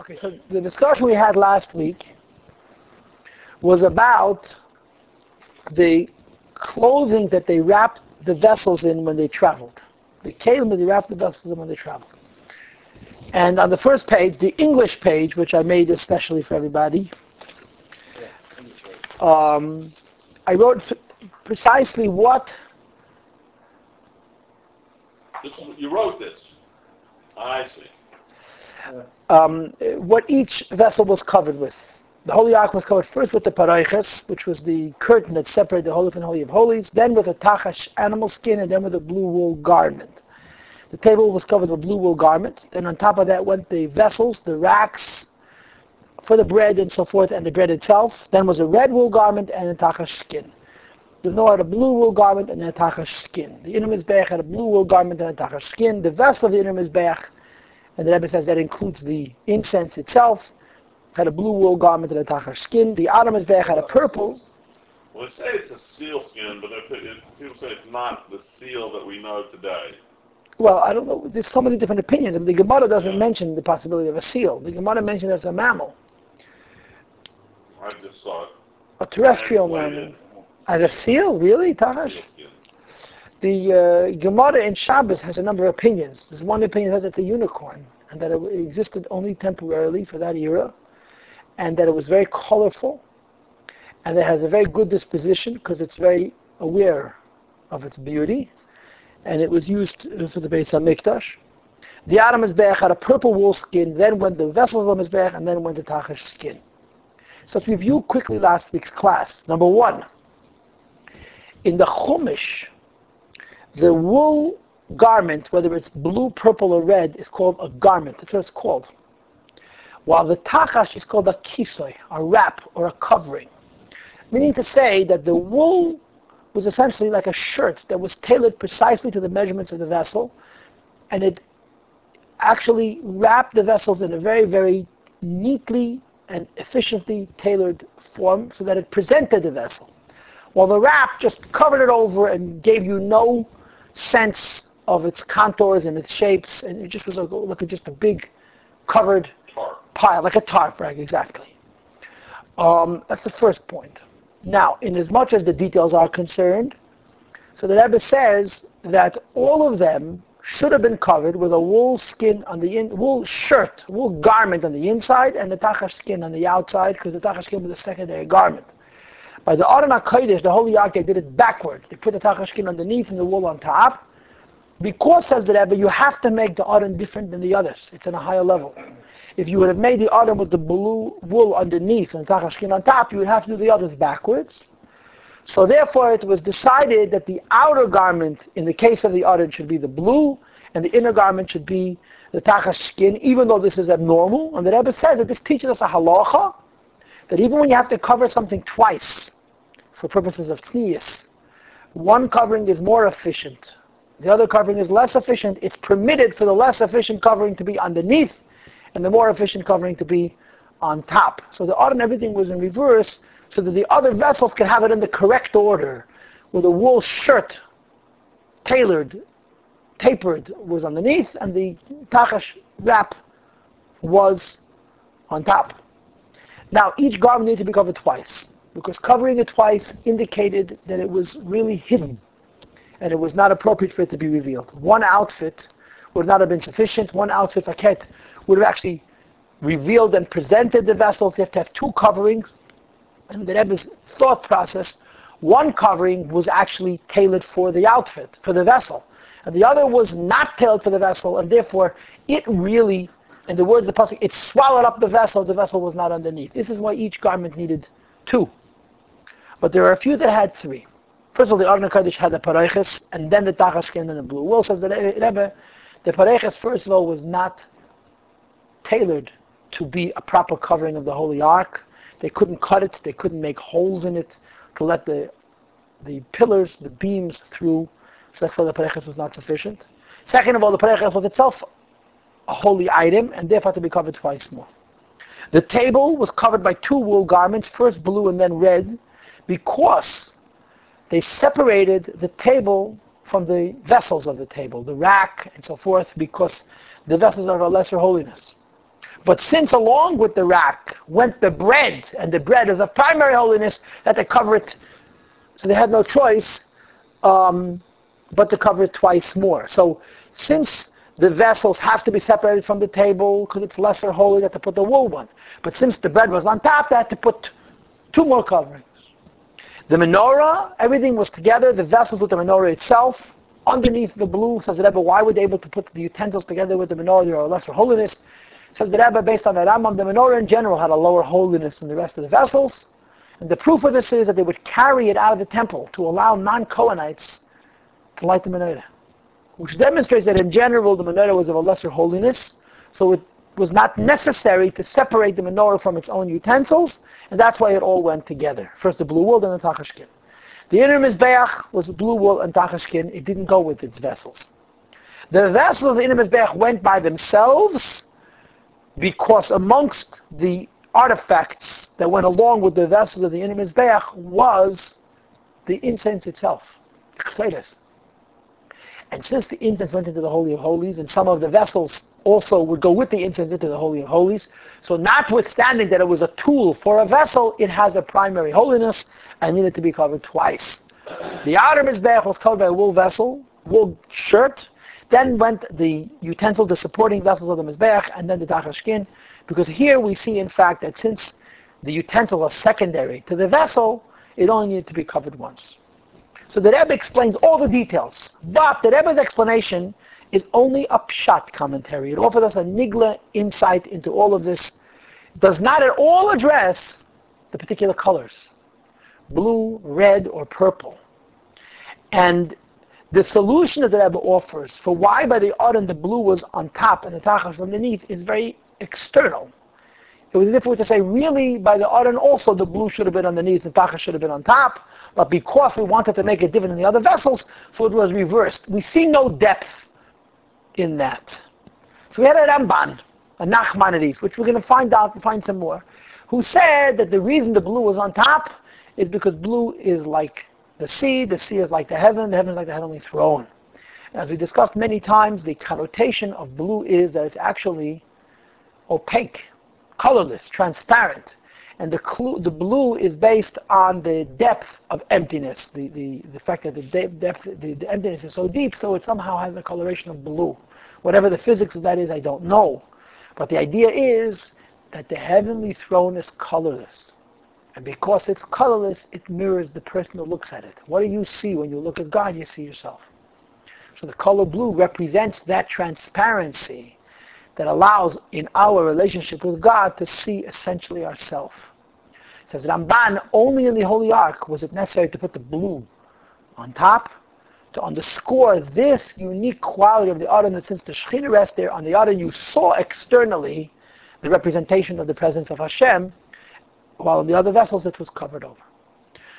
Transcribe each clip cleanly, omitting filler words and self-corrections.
Okay, so the discussion we had last week was about the clothing that they wrapped the vessels in when they traveled. The Keilim that they wrapped the vessels in when they traveled. And on the first page, the English page, which I made especially for everybody, I wrote precisely what... You wrote this. I see. What each vessel was covered with. The Holy Ark was covered first with the parayches, which was the curtain that separated the Holy from Holy of Holies, then with a tachash animal skin, and then with a blue wool garment. The table was covered with a blue wool garment. Then on top of that went the vessels, the racks for the bread and so forth, and the bread itself. Then was a red wool garment and a tachash skin. The Noah had a blue wool garment and a tachash skin. The inner mizbeach had a blue wool garment and a tachash skin. The vessel of the inner mizbeach, and the Rebbe says that includes the incense itself, had a blue wool garment and a tachash skin. The outer mizbeach had a purple. Well, they say it's a seal skin, but people say it's not the seal that we know today. Well, I don't know. There's so many different opinions. And the Gemara doesn't mention the possibility of a seal. The Gemara mentions it's a mammal. I just saw it. A terrestrial mammal. As a seal? Really? Tachash? The Gemara in Shabbos has a number of opinions. There's one opinion that says it's a unicorn, and that it existed only temporarily for that era, and that it was very colorful, and it has a very good disposition because it's very aware of its beauty, and it was used for the Beis HaMikdash. The outer mizbeach had a purple wool skin, then went the vessels of the mizbeach, and then went the tachash skin. So let's review quickly last week's class. Number one, in the Chumash, the wool garment, whether it's blue, purple, or red, is called a garment. That's what it's called. While the tachash is called a kisoy, a wrap, or a covering. Meaning to say that the wool was essentially like a shirt that was tailored precisely to the measurements of the vessel, and it actually wrapped the vessels in a very, very neatly and efficiently tailored form so that it presented the vessel. While the wrap just covered it over and gave you no sense of its contours and its shapes, and it just was like just a big covered pile, like a tarp, right? Exactly. That's the first point. Now, in as much as the details are concerned, so the Rebbe says that all of them should have been covered with a wool skin on the wool shirt, wool garment on the inside, and the tachash skin on the outside, because the tachash skin was a secondary garment. By the Aron HaKodesh, the Holy Ark, they did it backwards. They put the tachash skin underneath and the wool on top. Because, says the Rebbe, you have to make the Aron different than the others. It's on a higher level. If you would have made the Aron with the blue wool underneath and the tachash skin on top, you would have to do the others backwards. So therefore, it was decided that the outer garment, in the case of the Aron, should be the blue, and the inner garment should be the tachash skin, even though this is abnormal. And the Rebbe says that this teaches us a halacha, that even when you have to cover something twice, for purposes of tznius, one covering is more efficient, the other covering is less efficient. It's permitted for the less efficient covering to be underneath, and the more efficient covering to be on top. So the order and everything was in reverse, so that the other vessels can have it in the correct order, where the wool shirt, tapered, was underneath, and the tachash wrap was on top. Now, each garment needed to be covered twice, because covering it twice indicated that it was really hidden, and it was not appropriate for it to be revealed. One outfit would not have been sufficient. One outfit, faket, would have actually revealed and presented the vessels. You have to have two coverings. And the Rebbe's thought process, one covering was actually tailored for the outfit, for the vessel, and the other was not tailored for the vessel, and therefore it really, in the words of the pasuk, it swallowed up the vessel was not underneath. This is why each garment needed two. But there are a few that had three. First of all, the Aron HaKodesh had the parayches, and then the tachash skin and the blue. Well, says the Rebbe, the parayches, first of all, was not tailored to be a proper covering of the Holy Ark. They couldn't cut it, they couldn't make holes in it to let the pillars, the beams through, so that's why the parayches was not sufficient. Second of all, the parayches was itself a holy item, and therefore had to be covered twice more. The table was covered by two wool garments, first blue and then red, because they separated the table from the vessels of the table, the rack and so forth, because the vessels are of a lesser holiness. But since along with the rack went the bread, and the bread is of primary holiness, that they cover it, so they had no choice but to cover it twice more. So since the vessels have to be separated from the table because it's lesser holy, they had to put the wool one. But since the bread was on top, they had to put 2 more coverings. The menorah, everything was together, the vessels with the menorah itself. Underneath the blue, says the Rebbe, why were they able to put the utensils together with the menorah? They are a lesser holiness. Says the Rebbe, based on the Rambam, the menorah in general had a lower holiness than the rest of the vessels. And the proof of this is that they would carry it out of the temple to allow non-Kohanites to light the menorah, which demonstrates that in general the menorah was of a lesser holiness, so it was not necessary to separate the menorah from its own utensils, and that's why it all went together. First the blue wool, then the tachashkin. The inner mizbeach was blue wool and tachashkin. It didn't go with its vessels. The vessels of the inner mizbeach went by themselves because amongst the artifacts that went along with the vessels of the inner mizbeach was the incense itself, the ketores. And since the incense went into the Holy of Holies, and some of the vessels also would go with the incense into the Holy of Holies, so notwithstanding that it was a tool for a vessel, it has a primary holiness and needed to be covered twice. The outer mizbeach was covered by a wool vessel, wool shirt, then went the utensil, the supporting vessels of the mizbeach, and then the tachashkin, because here we see in fact that since the utensil was secondary to the vessel, it only needed to be covered once. So the Rebbe explains all the details, but the Rebbe's explanation is only a pshat commentary. It offers us a nigla insight into all of this. It does not at all address the particular colors, blue, red, or purple. And the solution that the Rebbe offers for why by the Aron the blue was on top and the tachash underneath is very external. It was as if we were to say, really, by the Aron also the blue should have been underneath, the tachash should have been on top, but because we wanted to make it different in the other vessels, so it was reversed. We see no depth in that. So we had a Ramban, a Nachmanides, which we're going to find some more, who said that the reason the blue was on top is because blue is like the sea is like the heaven is like the heavenly throne. As we discussed many times, the connotation of blue is that it's actually opaque, colorless, transparent. And the blue is based on the depth of emptiness, the fact that the emptiness is so deep, so it somehow has a coloration of blue. Whatever the physics of that is, I don't know. But the idea is that the heavenly throne is colorless. And because it's colorless, it mirrors the person who looks at it. What do you see when you look at God? You see yourself. So the color blue represents that transparency that allows in our relationship with God to see essentially ourselves. It says Ramban, only in the Holy Ark was it necessary to put the blue on top to underscore this unique quality of the Aron, that since the Shekhinah rests there on the Aron, you saw externally the representation of the presence of Hashem, while in the other vessels it was covered over.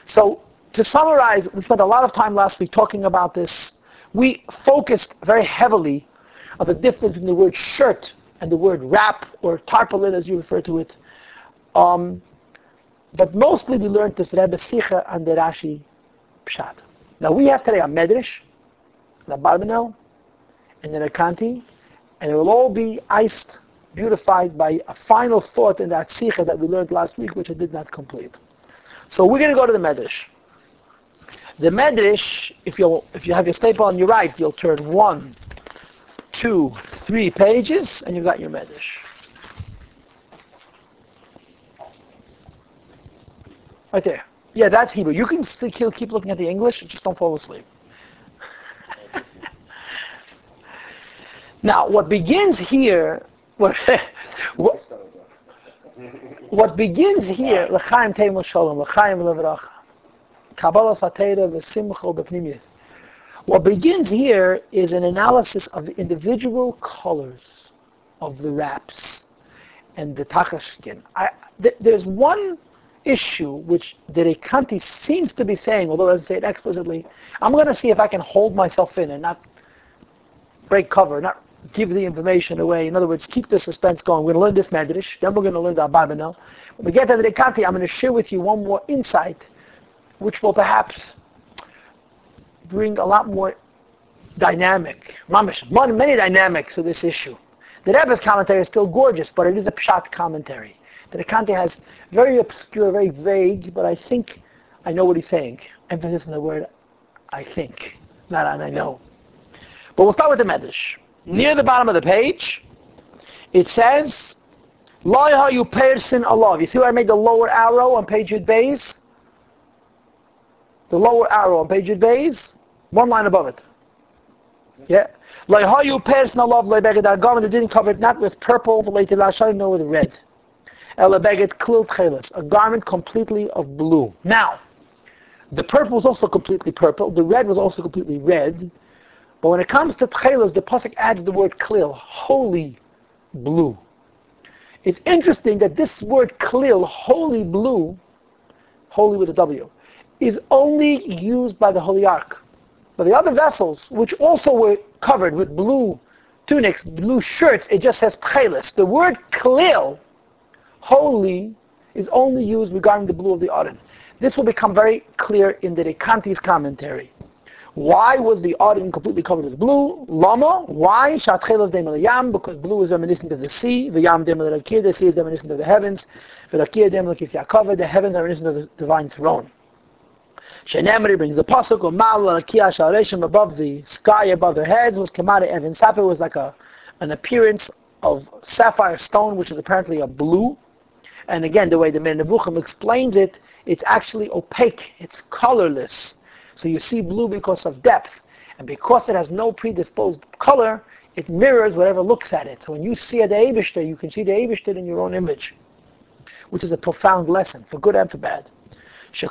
So to summarize, we spent a lot of time last week talking about this. We focused very heavily on the difference between the word shirt and the word wrap, or tarpaulin as you refer to it. But mostly we learned this Rebbe Sicha and the Rashi Pshat. Now we have today a Medrash, a Barbanel, and an Akanti, and it will all be iced, beautified by a final thought in that Sicha that we learned last week, which I did not complete. So we're going to go to the Medrash. The Medrash, if you have your staple on your right, you'll turn 1, 2, 3 pages, and you've got your Medrash. Right there. Yeah, that's Hebrew. You can still keep looking at the English, just don't fall asleep. Now, what begins here, what begins here, l'chaim teimel shalom, l'chaim levracha, kabbalah satera v'simcha b'pnimiyus. What begins here is an analysis of the individual colors of the wraps and the tachashkin. There's one issue which the Rekanti seems to be saying, although it doesn't say it explicitly. I'm going to see if I can hold myself in and not break cover, not give the information away. In other words, keep the suspense going. We're going to learn this Medrash, then we're going to learn the Abarbanel. When we get to the Rekanti, I'm going to share with you one more insight, which will perhaps bring a lot more many dynamics to this issue. The Rebbe's commentary is still gorgeous, but it is a pshat commentary. The commentary has very obscure, very vague, but I think I know what he's saying. Emphasis on the word I think, not on I know. But we'll start with the Medrash. Near the bottom of the page, it says, Lo yahayu persin alav. You see where I made the lower arrow on page Yud Beis? The lower arrow on page Yud Beis, one line above it. Yeah. Lo yahayu persin alav lebeged. Our garment that didn't cover it, not with purple, related lashon, nor with red. Elebeged klil tcheles, a garment completely of blue. Now, the purple was also completely purple. The red was also completely red. But when it comes to tcheles, the pasuk adds the word klil, holy blue. It's interesting that this word klil, holy blue, holy with a W, is only used by the Holy Ark. But the other vessels, which also were covered with blue tunics, blue shirts, it just says tcheles. The word klil, holy, is only used regarding the blue of the Aron. This will become very clear in the Rekanti's commentary. Why was the Aron completely covered with blue? Lama. Why? Because blue is reminiscent of the sea. The sea is reminiscent of the heavens. The heavens are reminiscent of the divine throne. Shenemri brings the pasuk above the sky, above their heads was Kamara Evan. Sapphire was like an appearance of sapphire stone, which is apparently a blue. And again, the way the Mir Nevuchim explains it, it's actually opaque. It's colorless. So you see blue because of depth. And because it has no predisposed color, it mirrors whatever looks at it. So when you see the Eibishter, you can see the Eibishter in your own image, which is a profound lesson, for good and for bad. To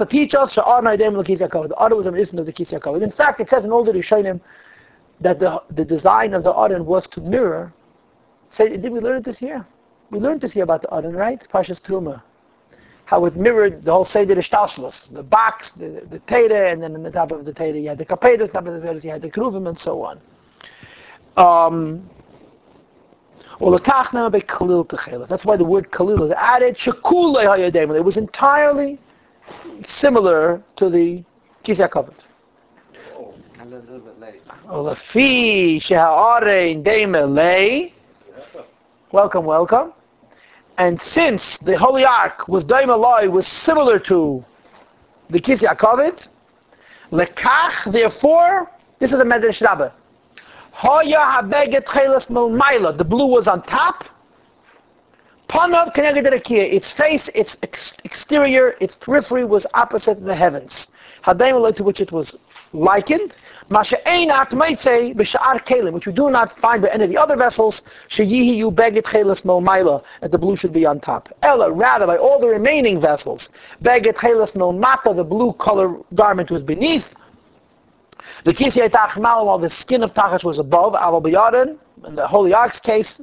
teach us, the Aron was reminiscent of the Kisei HaKavod. In fact, it says in all the Rishonim that the design of the Aron was to mirror. Say, did we learn it this year? We learned this year about the Aron, right? Parshas Truma. How it mirrored the whole Seder Ishtashlus, the box, the Teire, and then on the top of the Teire you had the Kapedos, top of the Kapedos you had the Kruvim, and so on. That's why the word Khalil is added. It was entirely similar to the Kisei HaKavod. Oh, a little bit late. Welcome. And since the Holy Ark was Daimalai, was similar to the Kisei HaKavod, lekach, therefore, this is a Medrash Rabbah. Haya habeget chelas milmayla. The blue was on top. Panav keneged rekia. Its face, its exterior, its periphery was opposite the heavens. Hadaimala, to which it was likened. Masha einat meitzei b'sha'ar Keilim, which we do not find by any of the other vessels. Sheyihi yu beget chelas milmayla, that the blue should be on top. Ella, rather, by all the remaining vessels, beget chelas milmata, the blue color garment was beneath. The Kisei Tachmal, while the skin of Tachash was above, Aval B'Yadin, in the Holy Ark's case,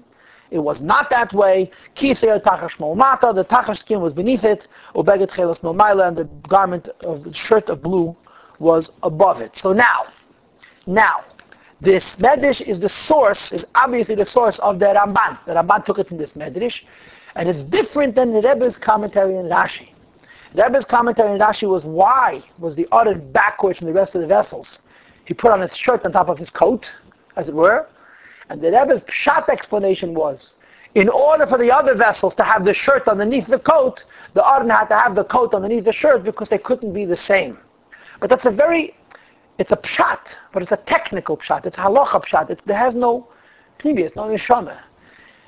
it was not that way. Kisei Tachash Molmata, the Tachash skin was beneath it, Ubeget Chelas Molmaila, and the garment of the shirt of blue was above it. So now, this Medrash is the source, is obviously the source of the Ramban. The Ramban took it from this Medrash, and it's different than the Rebbe's commentary in Rashi. The Rebbe's commentary in Rashi was why was the Aron backwards from the rest of the vessels? He put on his shirt on top of his coat, as it were. And the Rebbe's pshat explanation was, in order for the other vessels to have the shirt underneath the coat, the Aron had to have the coat underneath the shirt because they couldn't be the same. But it's a pshat, but it's a technical pshat. It's a halacha pshat. There has no previous, no neshama.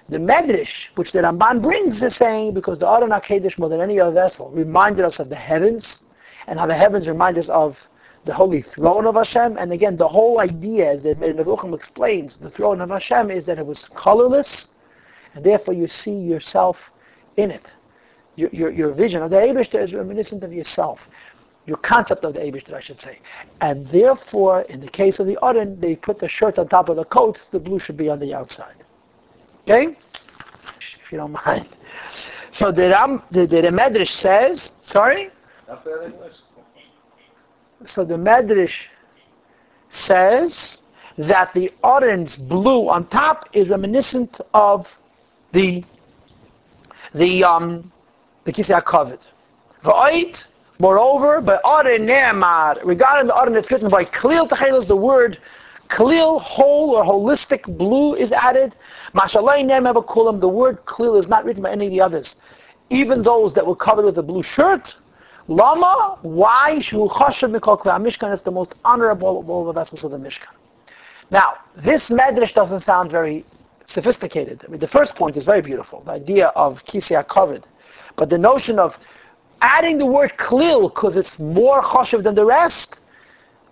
The Medrash, which the Ramban brings, is saying, because the Aron HaKodesh, more than any other vessel, reminded us of the heavens, and how the heavens remind us of the holy throne of Hashem. And again, the whole idea, as the Nevuchim explains, the throne of Hashem is that it was colorless, and therefore you see yourself in it. Your vision of the Eibishter is reminiscent of yourself. Your concept of the Eibishter, I should say. And therefore, in the case of the Aron, they put the shirt on top of the coat, the blue should be on the outside. Okay? If you don't mind. So the Medrash says, sorry? So the Medrash says that the orange blue on top is reminiscent of the Kisei HaKavod. V'oit, moreover, by Aron Ne'amar, regarding the Aron that's written by Klil Techelos, the word Klil, whole or holistic blue is added. The word klil is not written by any of the others, even those that were covered with a blue shirt. Lama, why? Mishkan is the most honorable of all the vessels of the Mishkan. Now, this medrash doesn't sound very sophisticated. I mean, the first point is very beautiful, the idea of kisei covered. But the notion of adding the word klil because it's more choshev than the rest,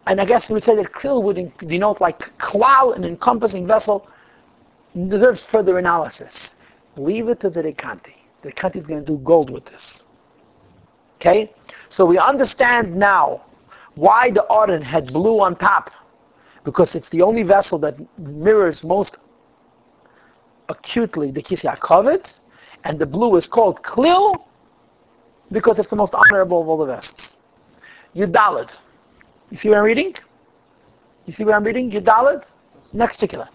and I guess we would say that klil would denote like klal, an encompassing vessel, deserves further analysis. Leave it to the Rekanti. The Rekanti is going to do gold with this. Okay? So we understand now why the Aron had blue on top, because it's the only vessel that mirrors most acutely the kisei HaKavod, and the blue is called klil because it's the most honorable of all the vests. Yudalit. You see where I'm reading? Yudalit? Next particular.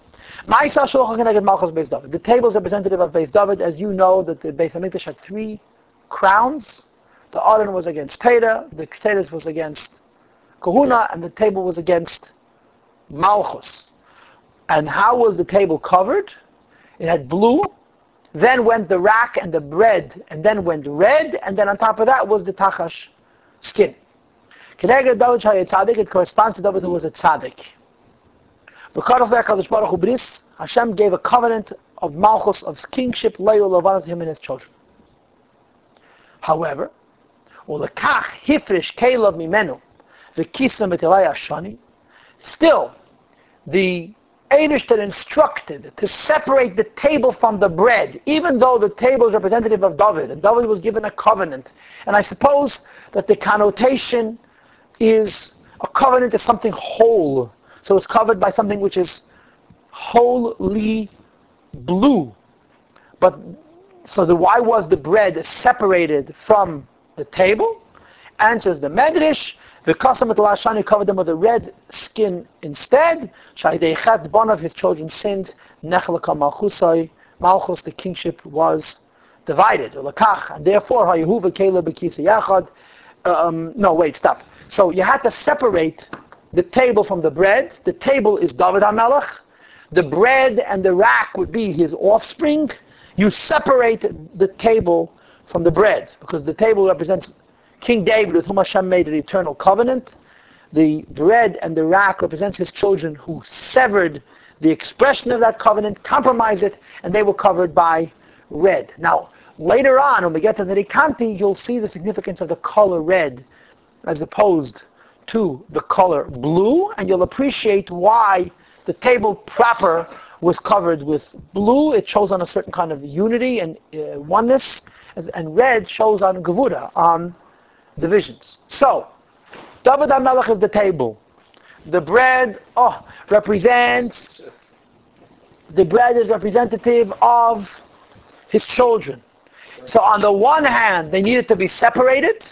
The table is representative of Beis David. As you know, that the Beis HaMikdash had 3 crowns. The Aron was against Teda, the Keteris was against Kahuna, and the table was against Malchus. And how was the table covered? It had blue, then went the rack and the bread, and then went red, and then on top of that was the tachash skin. It corresponds to David who was a tzaddik. Because of that, HaKadosh Baruch Hu bris, Hashem gave a covenant of Malchus, of kingship, loyal to him and his children. However, ulekach hifrish Keilim mimenu v'kisa metilai ashani. Still, the Eidish that instructed to separate the table from the bread, even though the table is representative of David, and David was given a covenant. And I suppose that the connotation is a covenant is something whole. So it's covered by something which is wholly blue. But so why was the bread separated from the table? Answers the Medrash. The Kasam Shani covered them with a red skin instead. Shaydechat, one of his children sinned. Nechlaka Malchusai, Malchus, the kingship was divided. And therefore, Hayehuva Keilim B'Kisei Yachad. No, wait, stop. So you had to separate the table from the bread. The table is David HaMelech. The bread and the rack would be his offspring. You separate the table from the bread because the table represents King David, with whom Hashem made an eternal covenant. The bread and the rack represents his children who severed the expression of that covenant, compromised it, and they were covered by red. Now, later on, when we get to the Rekanti, you'll see the significance of the color red as opposed to the color blue, and you'll appreciate why the table proper was covered with blue. It shows on a certain kind of unity and oneness, and red shows on Gevura, on divisions. So, David HaMelech is the table. The bread represents, the bread is representative of his children. So on the one hand, they needed to be separated.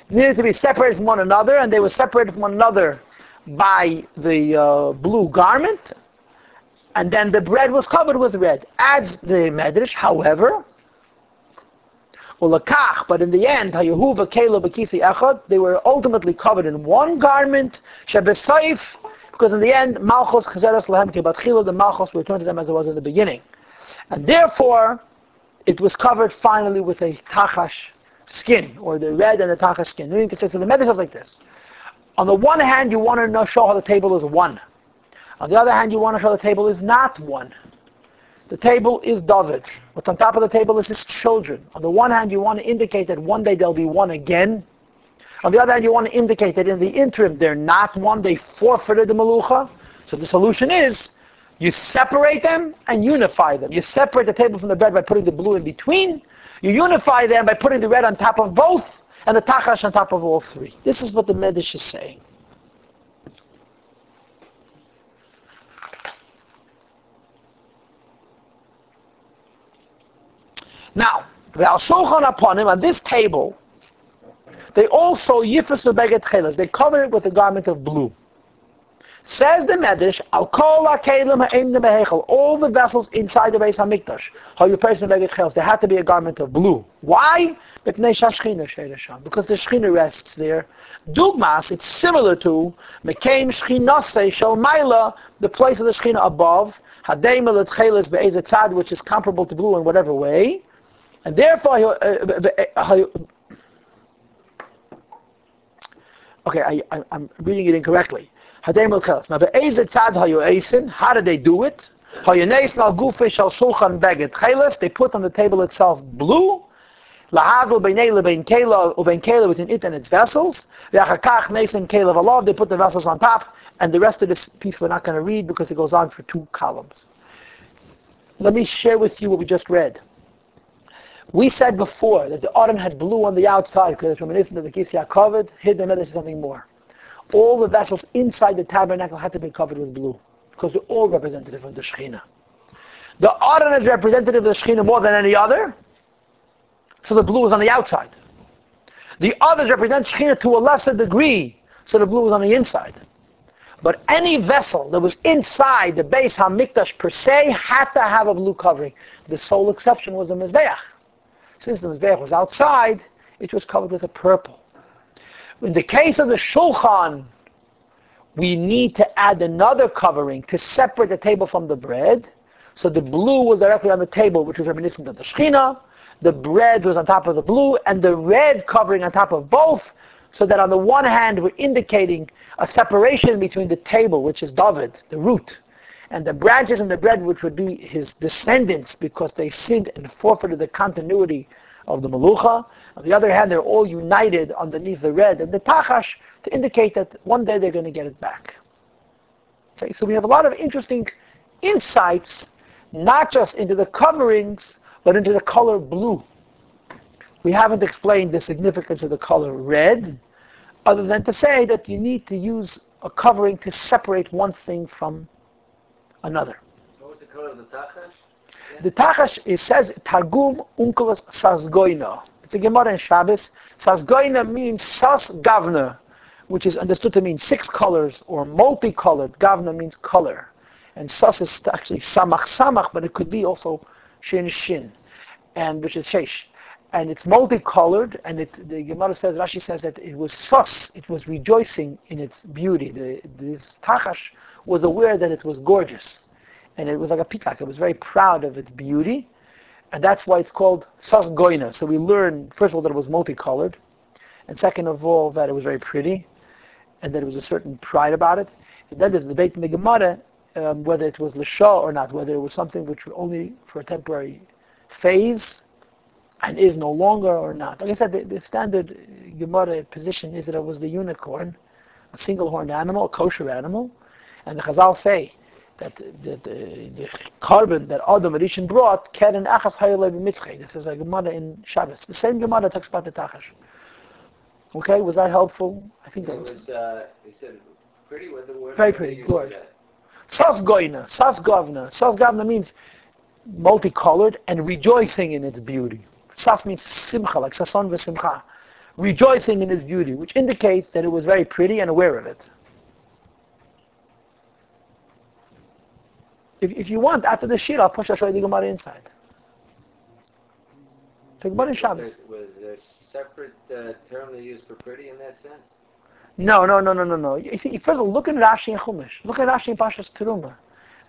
They needed to be separated from one another, and they were separated from one another by the blue garment. And then the bread was covered with red. Adds the Medrash, however, but in the end, they were ultimately covered in one garment, because in the end, Malchus, the Malchus returned to them as it was in the beginning. And therefore, it was covered finally with a tachash skin, or the red and the tachash skin. Meaning to say, so the Medrash is like this. On the one hand, you want to show how the table is one. On the other hand, you want to show the table is not one. The table is David. What's on top of the table is his children. On the one hand, you want to indicate that one day they'll be one again. On the other hand, you want to indicate that in the interim, they're not one. They forfeited the Melucha. So the solution is, you separate them and unify them. You separate the table from the bread by putting the blue in between. You unify them by putting the red on top of both and the tachash on top of all 3. This is what the Medrash is saying. Now, upon him, on this table, they also yifasu beget chelas. They cover it with a garment of blue. Says the Medrash, Al kol ha-keilim ha'im nebehechel, all the vessels inside the Beis HaMikdash, they had to be a garment of blue. Why? Because the Shechina rests there. Dugmas, it's similar to Mekeim Shechinasei Shel Maila, the place of the Shechina above, Hadeim L'Tcheles Be'ezet Tzad, which is comparable to blue in whatever way, and therefore, okay, I'm reading it incorrectly. Now, be'ezet tzad hayo'esin, how did they do it? Hayo'neis mal gufish al shulchan beged cheles, they put on the table itself blue, lahagul beinei lebein kela, ubein kela between it and its vessels, ve'achakach neisen kela v'alav, they put the vessels on top, and the rest of this piece we're not going to read because it goes on for 2 columns. Let me share with you what we just read. We said before that the Aron had blue on the outside because it's reminiscent of the Kisya covered, hid the Medrash something more. All the vessels inside the tabernacle had to be covered with blue because they're all representative of the Shekhinah. The Aron is representative of the Shekhinah more than any other, so the blue is on the outside. The others represent Shekhinah to a lesser degree, so the blue is on the inside. But any vessel that was inside the Beis HaMikdash per se had to have a blue covering. The sole exception was the Mizbeach. Since the Mizbeach was outside, it was covered with a purple. In the case of the Shulchan, we need to add another covering to separate the table from the bread. So the blue was directly on the table, which was reminiscent of the Shekhinah. The bread was on top of the blue, and the red covering on top of both, so that on the one hand we're indicating a separation between the table, which is David, the root, and the branches and the bread, which would be his descendants, because they sinned and forfeited the continuity of the Melucha. On the other hand, they're all united underneath the red and the Tachash to indicate that one day they're going to get it back. Okay, so we have a lot of interesting insights, not just into the coverings, but into the color blue. We haven't explained the significance of the color red, other than to say that you need to use a covering to separate one thing from another. What was the color of the Tachash? Yeah. The Tachash, it says, Targum Unkelos Sasgoina. It's a Gemara in Shabbos. Sasgoina means Sas Gavna, which is understood to mean 6 colors or multicolored. Gavna means color. And Sas is actually Samach, but it could be also Shin, and which is Shesh. And it's multicolored, and the Gemara says, Rashi says that it was Sas, it was rejoicing in its beauty. This Tachash was aware that it was gorgeous. And it was like a peacock. It was very proud of its beauty. And that's why it's called Sas Goina. So we learn, first of all, that it was multicolored. And second of all, that it was very pretty. And that there was a certain pride about it. And then there's the debate in the Gemara, whether it was L'shah or not, whether it was something which was only for a temporary phase and is no longer or not. Like I said, the standard Gemara position is that it was the unicorn, a single-horned animal, a kosher animal. And the Chazal say that the carbon that Adam Rishon brought, Keren Achas Hayalev Mitzchei. This is a Gemara in Shabbos. The same Gemara talks about the Tachash. Okay, was that helpful? I think that was. He said pretty with the word. Very pretty, good. Sas Goina, Sas Gavna. Sas Gavna means multicolored and rejoicing in its beauty. Sas means simcha, like sason v'simcha. Rejoicing in its beauty, which indicates that it was very pretty and aware of it. If you want, after the shir, I'll push the Gemara inside. The Gemara in Shabbos. Was there a separate term they used for pretty in that sense? No. You see, first of all, look at Rashi and Chumash. Look at Rashi in Pashas Teruma.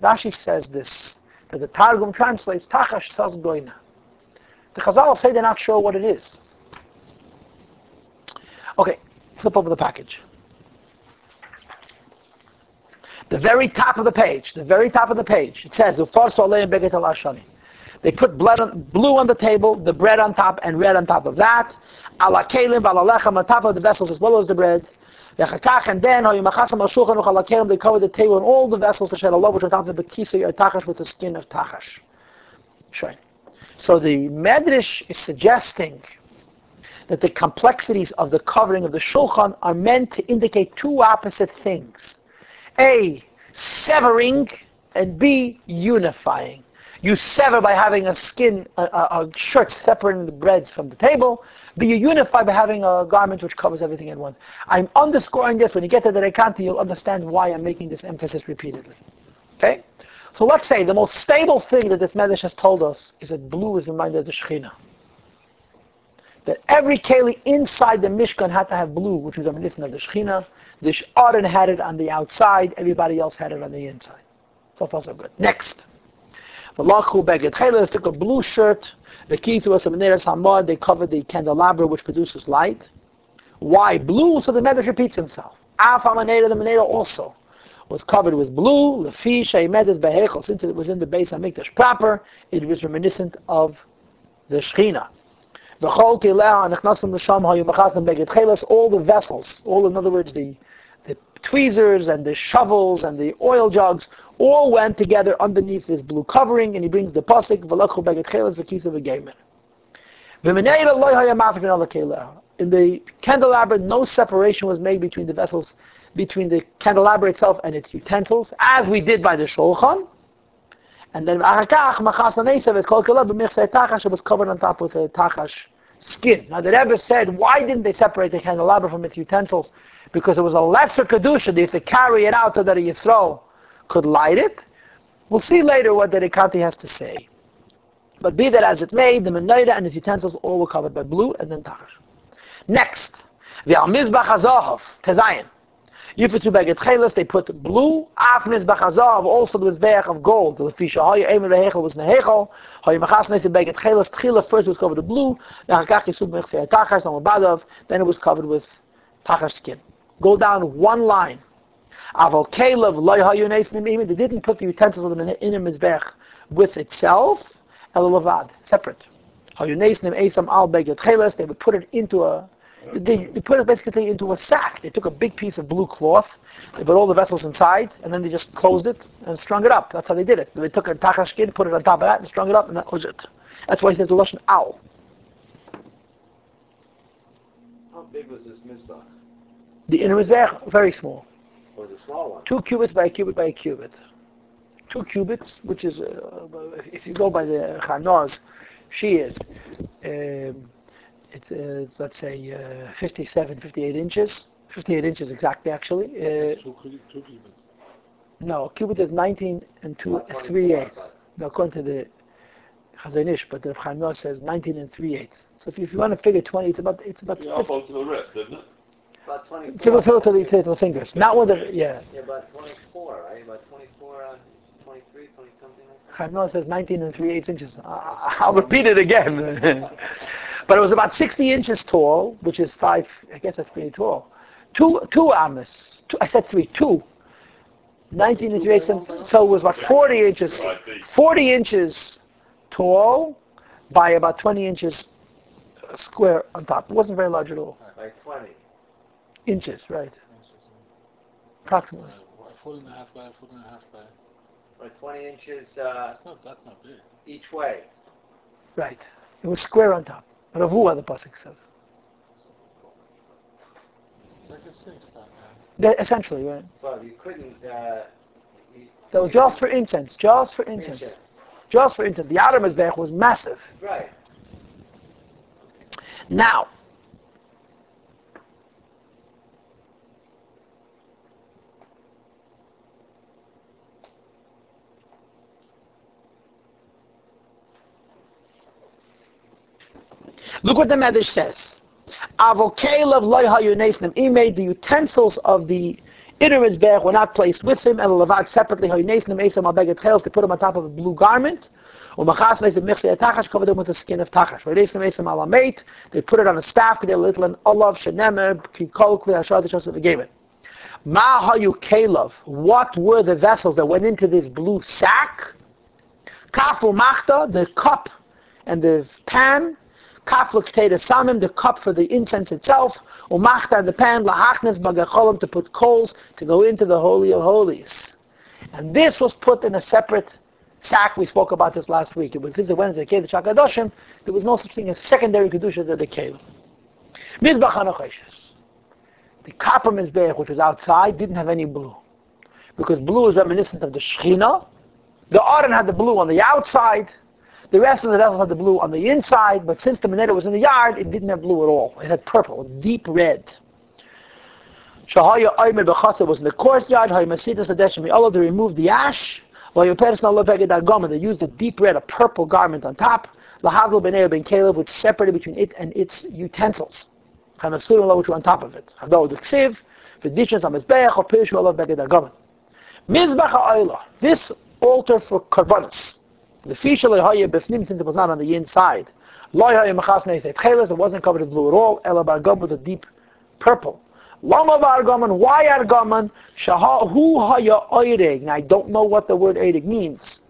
Rashi says this, that the Targum translates Tachash Sas Goina. The Chazal say they're not sure what it is. Okay, flip over the package. The very top of the page, it says, they put blue on the table, the bread on top, and red on top of that. Ala Keilim, ala lechem, on top of the vessels as well as the bread. And then, they covered the table and all the vessels, which on top of the Bekisa Tachash with the skin of Tachash. Sure. So the Medrash is suggesting that the complexities of the covering of the Shulchan are meant to indicate 2 opposite things. A, severing, and B, unifying. You sever by having a skin, a shirt separating the breads from the table, but you unify by having a garment which covers everything at once. I'm underscoring this. When you get to the Rekanti, you'll understand why I'm making this emphasis repeatedly. Okay? So let's say the most stable thing that this Medrash has told us is that blue is a reminder of the Shekhinah. That every Keilim inside the Mishkan had to have blue, which was a reminiscence of the Shekhinah. The Sh'aron had it on the outside, everybody else had it on the inside. So far so good. Next. The Lachu Beged Cheles took a blue shirt. The Kisu was a Meneres Hamad. They covered the candelabra which produces light. Why blue? So the Medrash repeats himself. Af HaManera, the Manera also was covered with blue. Lefi Sheimedes Behechel, since it was in the base of Mikdash proper, it was reminiscent of the Shekhinah. V'chol Kileh Nechnasim L'Sham Hayu Mechasim Beged Cheles. All the vessels, all in other words the tweezers and the shovels and the oil jugs all went together underneath this blue covering, and he brings the pasuk v'lakhu beged cheles v'kisa v'geimer. V'menei lo haya mafik min al-keilah. In the candelabra, no separation was made between the vessels, between the candelabra itself and its utensils, as we did by the shulchan. And then achakach machas anesav es kol keilah b'michsei tachash, it was covered on top with a tachash skin. Now the Rebbe said, why didn't they separate the candelabra from its utensils? Because it was a lesser kedusha. They used to carry it out so that a Yisro could light it. We'll see later what the Rekanti has to say. But be that as it may, the menorah and its utensils all were covered by blue and then tachash. Next, the mizbach hazahav tezayin. Yifetzu beged cheles, they put blue. Af mizbach hazahav, also the mizbeach of gold. The fisha hayu emer lehechel was nehechel. Hayu machas neise beged cheles. Tchila first was covered with blue. Nachakach yisub mechsei tachash on badav. Then it was covered with tachash skin. Go down one line. Aval Keilim lo hayu neisnim. They didn't put the utensils of the inner mizbech with itself. Elavad, separate. Hayu neisnim eisam al beged cheles. They would put it into a. They put it basically into a sack. They took a big piece of blue cloth. They put all the vessels inside, and then they just closed it and strung it up. That's how they did it. They took a tachash skin, put it on top of that, and strung it up, and that was it. That's why he says the lashon al. How big was this mizbach? The inner mizbech, very small. Was a small one? 2 cubits by a cubit by a cubit. 2 cubits, which is, if you go by the Chanaz, she is, it's let's say 57, 58 inches. 58 inches exactly, actually. 2 cubits. No, a cubit is 19 and 3/8. No, according to the Chazanish, but the Chanaz says 19 and 3/8. So if you want to figure 20, it's about Yeah, 50. almost to the wrist, isn't it? About 24. Fill to the fingers. Not with the, yeah. Yeah, about 24, right? About 24, 23, 20 something like that. Chaimel says 19 and 3/8 inches. I'll repeat it again. But it was about 60 inches tall, which is 5, I guess that's pretty tall. 2 amas. I said 3, 2. 19 and 3/8, so it was about 40 inches. 40 inches tall by about 20 inches square on top. It wasn't very large at all. By 20. Inches, right. Approximately. 4.5 by 4.5 by. By 20 inches That's not big. each way. Right. It was square on top. Ravua, the pasuk says. It's like a sink, that Yeah, essentially, right. Well, you couldn't... That was just for incense. Just for incense. Just for incense. The outer mizbech was massive. Right. Now, look what the Medrash says. Aval Keilim lo hayu neisnim. He made the utensils of the inner mizbech were not placed with him, and levad separately hayu neisnim eisam al beged cheles. They put him on top of a blue garment. Umachas neisnim mechsei tachash, covered them with the skin of tachash. Neisnim eisam al ameit. They put it on a staff. They little and olav shenemer kikol kli hashar t'shos v'gemen. Ma hayu Keilim. What were the vessels that went into this blue sack? Kafu machta, the cup and the pan. Kafluk Teda Samim, the cup for the incense itself, Umachta and the pan, Lahachnes Bagacholim, to put coals to go into the Holy of Holies. And this was put in a separate sack. We spoke about this last week. It was this Wednesday, the Shakadoshim. There was no such thing as secondary Kedusha to the Keilim. Mizbach HaNachoshes. The copper Mizbech, which was outside, didn't have any blue. Because blue is reminiscent of the Shechina, The Aron had the blue on the outside. The rest of the vessels had the blue on the inside, but since the Meneda was in the yard, it didn't have blue at all. It had purple, deep red. Shahaya Aymer Bechasa was in the courtyard. Haymasidus Adeshim Allah to remove the ash. While your parents now look at that garment, they used a deep red, a purple garment on top. Lahavlo Benei Ben Keilim, which separated between it and its utensils. Hamasurim Allah, which were on top of it. Havdo the Ksiv, Vidishas Amizbeach, or Pirshu Allah Beged that garment. Mizbach Ha'ayla, this altar for Karbanis. The fish Haya Befnim, since it was not on the inside. Loy Haya Mechas Neisei Tcheles, it wasn't covered in blue at all. Ela Bar Gam with a deep purple. Lama Bargaman, why Argaman? Shahu Haya Oirig. Now I don't know what the word Oirig means.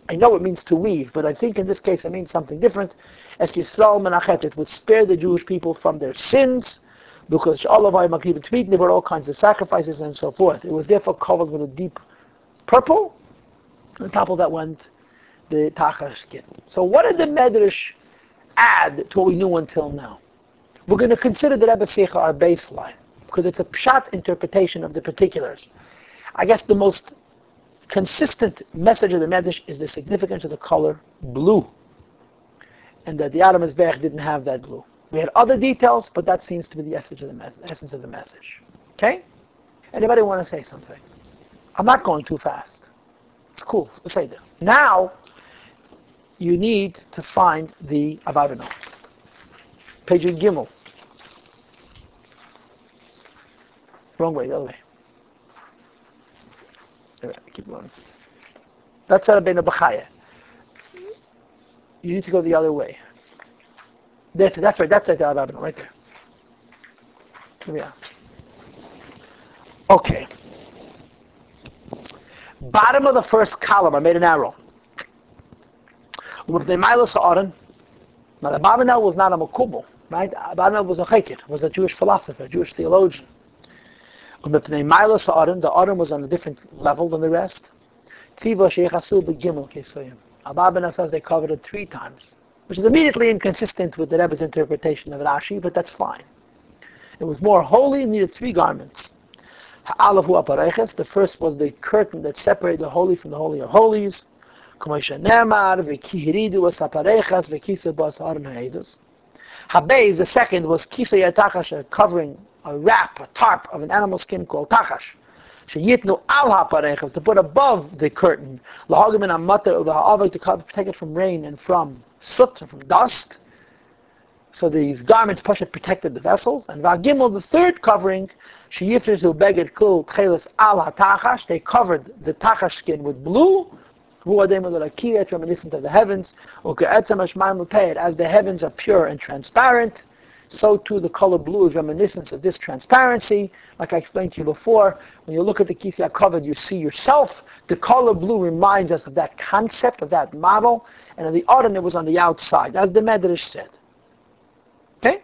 I know it means to weave, but I think in this case it means something different. As Yisrael Menachet, it would spare the Jewish people from their sins, because all of Aymakib there were all kinds of sacrifices and so forth. It was therefore covered with a deep purple. On top of that went the Tachash skin. So what did the Medrash add to what we knew until now? We're going to consider the Rebbe Sikha our baseline, because it's a pshat interpretation of the particulars. I guess the most consistent message of the Medrash is the significance of the color blue, and that the Adam Mizbeach didn't have that blue. We had other details, but that seems to be the essence of the message. Okay? Anybody want to say something? I'm not going too fast. It's cool. Let's say that. Now, you need to find the Avavino. Page Gimel. Wrong way, the other way. Keep going. That's Rabbeinu B'chaya. You need to go the other way. That's right. That's the Avavino right there. Here we are. Okay. Bottom of the first column, I made an arrow. With the Milos Aron. Now the Avavino was not a Makubal, right? Avavino was a Chekir, was a Jewish philosopher, Jewish theologian. The Aron was on a different level than the rest. Avavino says they covered it 3 times, which is immediately inconsistent with the Rebbe's interpretation of Rashi, but that's fine. It was more holy and needed 3 garments. The first was the curtain that separated the holy from the Holy of Holies. Habez, the second, was kisei tachash, covering a wrap, a tarp of an animal skin called tachash. Sheyitnu al haparechas, to put above the curtain, lahagim and amater of the ha'avik, to protect it from rain and from soot and from dust. So these garments protected the vessels. And v'agimel, the third covering, sheyifrizu beged klul tcheles al hatachash, they covered the tachash skin with blue. Reminiscent of the heavens, as the heavens are pure and transparent, so too the color blue is reminiscent of this transparency. Like I explained to you before, when you look at the kisya covered, you see yourself. The color blue reminds us of that concept, of that model, and in the Aron it was on the outside, as the Medrash said. Okay?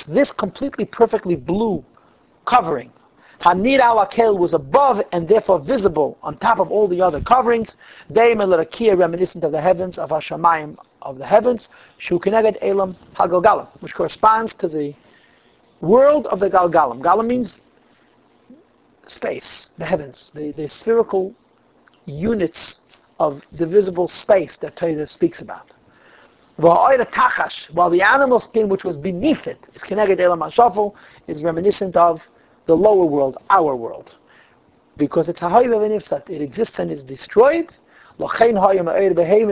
This completely perfectly blue covering, Hanir al-Akel, was above and therefore visible on top of all the other coverings. Deim el-Rakia, reminiscent of the heavens, of Hashamayim, of the heavens. Shu Keneged Elam HaGalgalim, which corresponds to the world of the Galgalim. Galam means space, the heavens, the spherical units of divisible space that Torah speaks about. While the animal skin which was beneath it is Keneged Elam HaShafel, is reminiscent of the lower world, our world, because it's it exists and is destroyed. It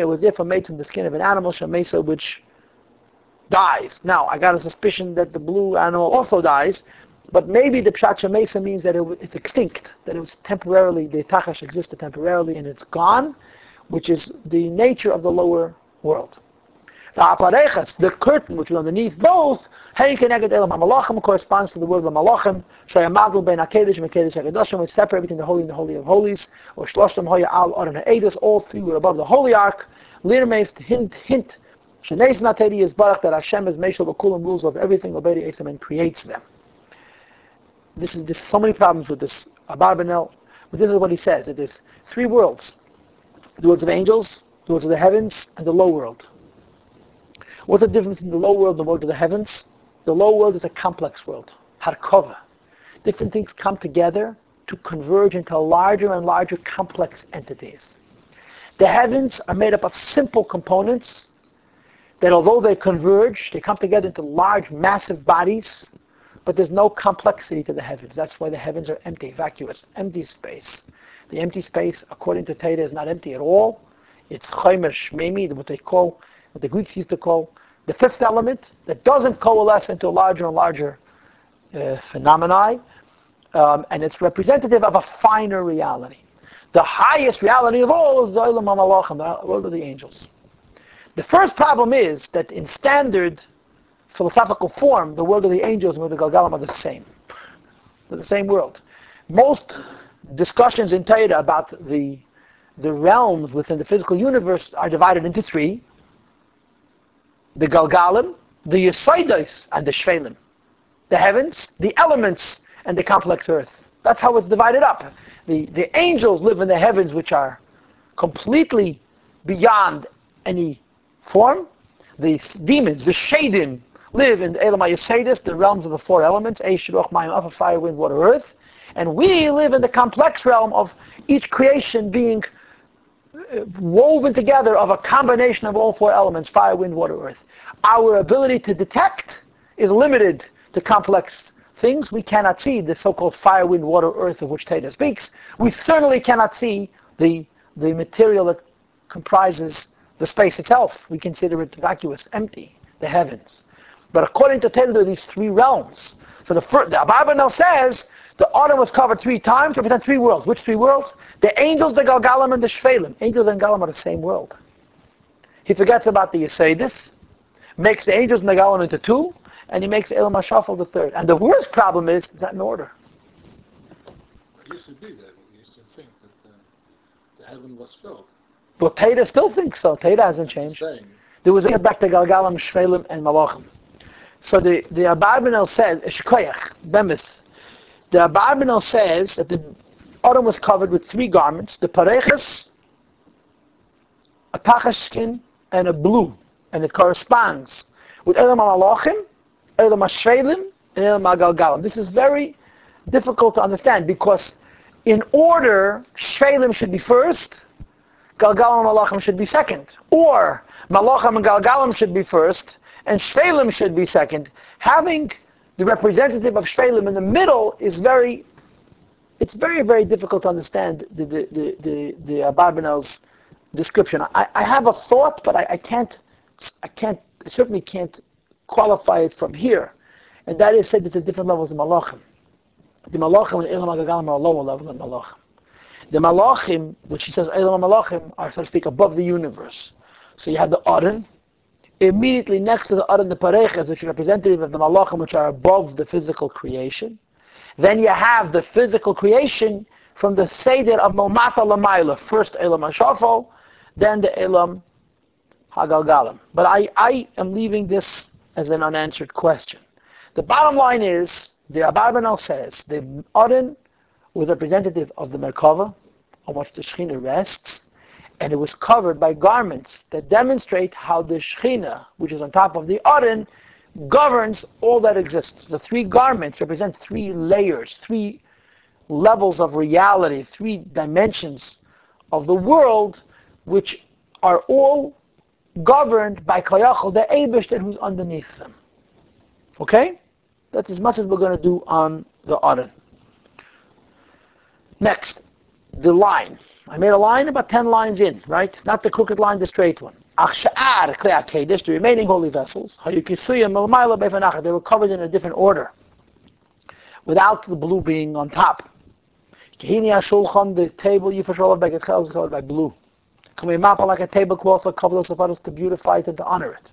was therefore made from the skin of an animal, shamesa, which dies. Now, I got a suspicion that the blue animal also dies, but maybe the pshat shamesa means that it's extinct, that it was temporarily, the tachash existed temporarily and it's gone, which is the nature of the lower world. The aparechas, the curtain which is underneath both, corresponds to the word of malachim, which separate between the holy and the holy of holies, or all 3 were above the holy ark. Hint, is barach, that Hashem is meshul b'kulam, rules of everything, and creates them. There's so many problems with this Abarbanel, but this is what he says. It is 3 worlds: the worlds of angels, the worlds of the heavens, and the low world. What's the difference in the low world and the world of the heavens? The low world is a complex world, harkova. different things come together to converge into larger and larger complex entities. The heavens are made up of simple components that although they converge, they come together into large, massive bodies, but there's no complexity to the heavens. That's why the heavens are empty, vacuous, empty space. The empty space, according to Teda, is not empty at all. It's chomer shmemi, what the Greeks used to call the fifth element, that doesn't coalesce into larger and larger phenomena, and it's representative of a finer reality. The highest reality of all is the Olam HaMalachim, the world of the angels. The first problem is that in standard philosophical form, the world of the angels and the Galgalim are the same. They're the same world. Most discussions in Torah about the realms within the physical universe are divided into three: the Galgalim, the Yossi, and the Shvelim. The heavens, the elements, and the complex earth. That's how it's divided up. The angels live in the heavens, which are completely beyond any form. The demons, the Shadim, live in the Elam HaYosedis, the realms of the four elements, Eish, Ruach, Mayim, Afa, fire, wind, water, earth. And we live in the complex realm of each creation being woven together of a combination of all four elements, fire, wind, water, earth. Our ability to detect is limited to complex things. We cannot see the so-called fire, wind, water, earth of which Teda speaks. We certainly cannot see the material that comprises the space itself. We consider it vacuous, empty, the heavens. But according to Teda, there are these three realms. So the Abarbanel says the Adam was covered three times to represent three worlds. Which three worlds? The angels, the Galgalim, and the Shvelim. Angels and Galgalim are the same world. He forgets about the Yosedis, makes the angels and the Galgalim into two, and he makes Elam HaShafal the third. And the worst problem is that in order. It used to be that. We used to think that the heaven was filled. But Teda still thinks so. Teda hasn't changed. There was a back to Galgalim, Shvelim, and Malachim. So the Abarbanel says, Eshkoyach, Bemis, the Abarbanel says that the Adam was covered with three garments: the pareches, a tachash skin, and a blue, and it corresponds with Elam HaMalachim, Elam HaShvelim, and Elam HaGalgalim. This is very difficult to understand because in order, Shvelim should be first, Galgalim and Malachim should be second, or Malachim and Galgalim should be first, and Shvelim should be second. Having the representative of Shvelim in the middle is very difficult to understand the Abarbanel's description. I have a thought, but I certainly can't qualify it from here. And that is said that there's different levels of Malachim. The Malachim and Elam HaGalgalim are a lower level than Malachim. The Malachim, which he says Elam HaMalachim, are, so to speak, above the universe. So you have the Aron. Immediately next to the Aron, the Pareches, which are representative of the Malachim, which are above the physical creation. Then you have the physical creation from the Seder of Momata Lamayla. First Elam HaShafal, then the Elam HaGalgalim. But I am leaving this as an unanswered question. The bottom line is, the Abarbanel says, the Aron was representative of the Merkava, on which the Shekhinah rests, and it was covered by garments that demonstrate how the Shekhinah, which is on top of the Aron, governs all that exists. The three garments represent three layers, three levels of reality, three dimensions of the world, which are all governed by Kayachal, the Eibishter, who's underneath them. Okay? That's as much as we're going to do on the Aron. Next, the line. I made a line about 10 lines in, right? Not the crooked line, the straight one. The remaining holy vessels, they were covered in a different order, without the blue being on top. The table is covered by blue. Like a tablecloth that covers the surface to beautify it and to honor it.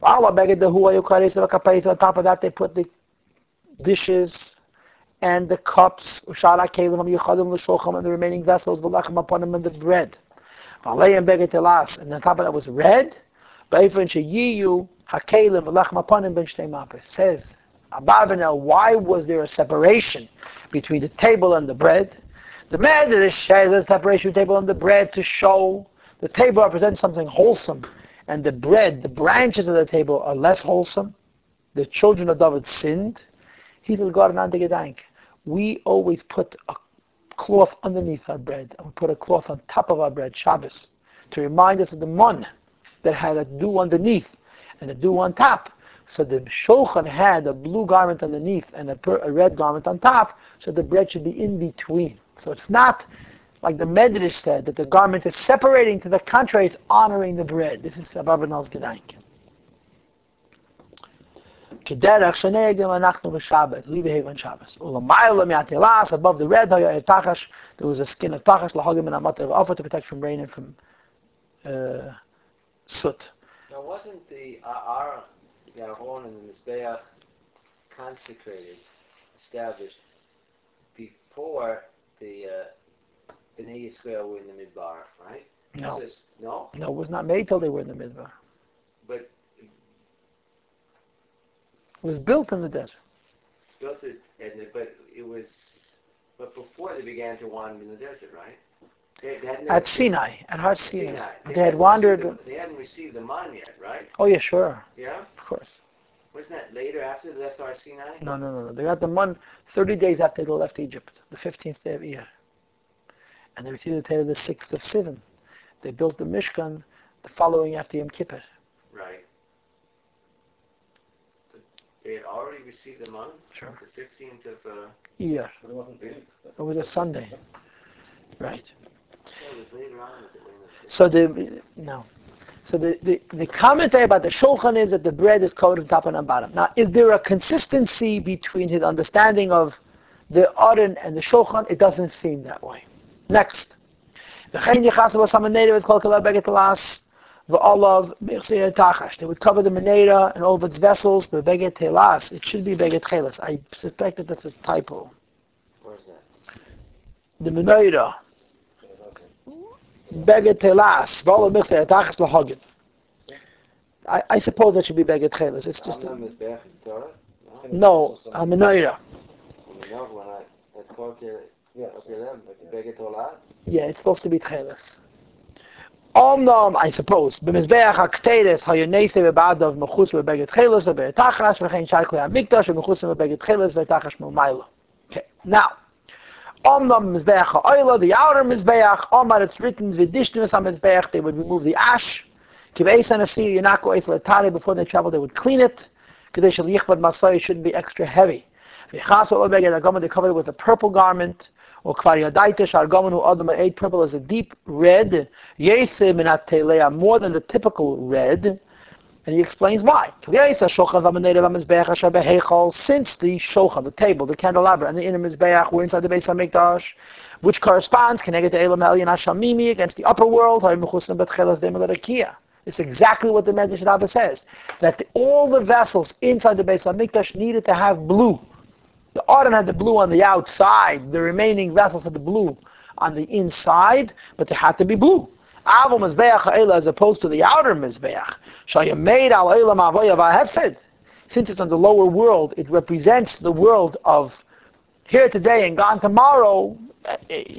On top of that, they put the dishes and the cups, and the remaining vessels, and the bread. And on top of that was red. Says Abarbanel, why was there a separation between the table and the bread? The bread is a separation between the table and the bread to show the table represents something wholesome, and the bread, the branches of the table, are less wholesome. The children of David sinned. He says, God, not to gedank. we always put a cloth underneath our bread, and we put a cloth on top of our bread, Shabbos, to remind us of the mun that had a dew underneath and a dew on top. So the shulchan had a blue garment underneath and a red garment on top, so the bread should be in between. So it's not like the Medrash said, that the garment is separating. To the contrary, it's honoring the bread. This is Abarbanel's Gedanke. Kederach shenegim anachnu b'Shabbat, we behave on Shabbos. Ulamayla mi'atelas, above the red, there was a skin of tachash, lahagim and amat of offer to protect from rain and from soot. Now, wasn't the Aron and the Mizbeach consecrated, established, before the Bnei Yisrael were in the Midbar, right? No. No? No, it was not made till they were in the Midbar. But it was built in the desert. But before they began to wander in the desert, right? At Sinai, at Har Sinai. They had wandered. They hadn't received the man yet, right? Oh yeah, sure. Yeah? Of course. Wasn't that later after they left Har Sinai? No. They got the man 30 days after they left Egypt, the 15th day of Iyar. And they received the Torah the 6th of Sivan. They built the Mishkan the following after Yom Kippur. Right. They had already received the man? Sure. The 15th of... Iyar. It was a Sunday. Right. It was later on that they went So the commentary about the Shulchan is that the bread is coated on top and on bottom. Now, is there a consistency between his understanding of the Aron and the Shulchan? It doesn't seem that way. Next. They would cover the Menera and all of its vessels, but Beget Telas, it should be Beget Chelas. I suspect that that's a typo. Where's that? The Menera. Beget Telas. I suppose that should be Beget Chelas. It's just... No, a Menera. Yeah, it's supposed to be Tcheles. I suppose. B'mizbeach ha'kteres ha'yonese v'ba'adav mechutz v'beget Tcheles v'be'etachash v'chein shaykh le'amikdash v'mechutz v'beget Tcheles v'etachash m'mayla. Okay, now, Mizbeach ha'oila, the outer Mizbeach, it's written v'dishnuas ha'mizbeach, they would remove the ash. Kiv'eis ha'nasir yonako eis le'tari, before they travel they would clean it. K'dei shel yichbad masai, shouldn't be extra heavy. V'chas ha'obeged ha'gomen, they covered it with a purple garment. Or kvariyadaitish argomen who adam ate purple is a deep red, yese minatelea, more than the typical red, and he explains why. Since the shochan, the table, the candelabra, and the inner mizbeach were inside the Beis Hamikdash, which corresponds against the upper world. It's exactly what the Medrash Rabbi says, that all the vessels inside the Beis Hamikdash needed to have blue. The Aron had the blue on the outside. The remaining vessels had the blue on the inside, but they had to be blue. Avol Mizbeach ha'ela, as opposed to the outer Mizbeach. Shayamid al elam avoyav ha'hefed. Since it's on the lower world, it represents the world of here today and gone tomorrow,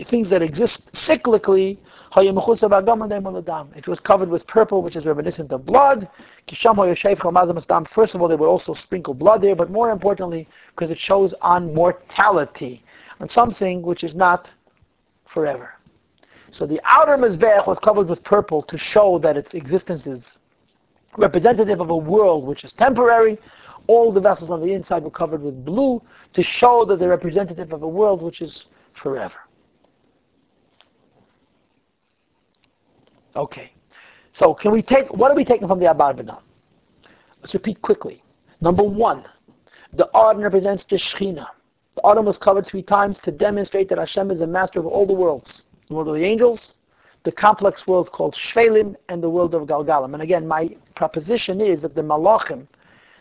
things that exist cyclically. It was covered with purple, which is reminiscent of blood. First of all, they would also sprinkle blood there, but more importantly, because it shows on mortality, on something which is not forever. So the outer Mizbeach was covered with purple to show that its existence is representative of a world which is temporary. All the vessels on the inside were covered with blue to show that they're representative of a world which is forever. Okay, so what are we taking from the Abarbanel? Let's repeat quickly. Number one, the Aron represents the Shekhinah. The Aron was covered 3 times to demonstrate that Hashem is the master of all the worlds. The world of the angels, the complex world called Shvelim, and the world of Galgalim. And again, my proposition is that the Malachim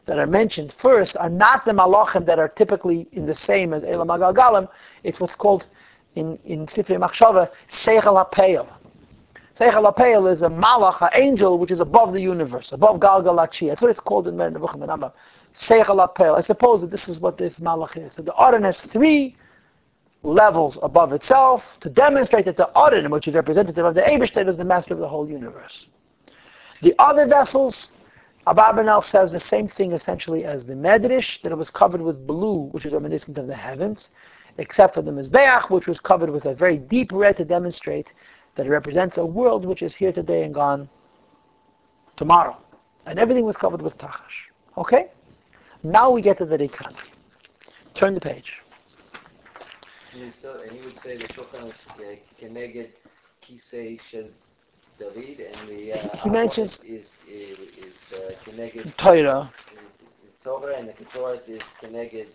that are mentioned first are not the Malachim that are typically in the same as Elam HaGalgalim. It's what's called in Sifrei Machshava, Seichel HaPeil. Seichel HaPeil is a malach, an angel, which is above the universe, above Galgalachi. That's what it's called in Nevuchim and Rambam. Seichel HaPeil. I suppose that this is what this malach is. So the Aron has 3 levels above itself to demonstrate that the Aron, which is representative of the Eibishter, is the master of the whole universe. The other vessels, Abarbanel says the same thing essentially as the Medrash, that it was covered with blue, which is reminiscent of the heavens. except for the Mizbeach, which was covered with a very deep red to demonstrate that it represents a world which is here today and gone tomorrow. And everything was covered with Tachash. Okay? Now we get to the Rikhan. Turn the page. And you would say the Shulchan is Keneged Kisei Shel David, and the he mentions is Keneged Torah, Torah, and the Torah is Keneged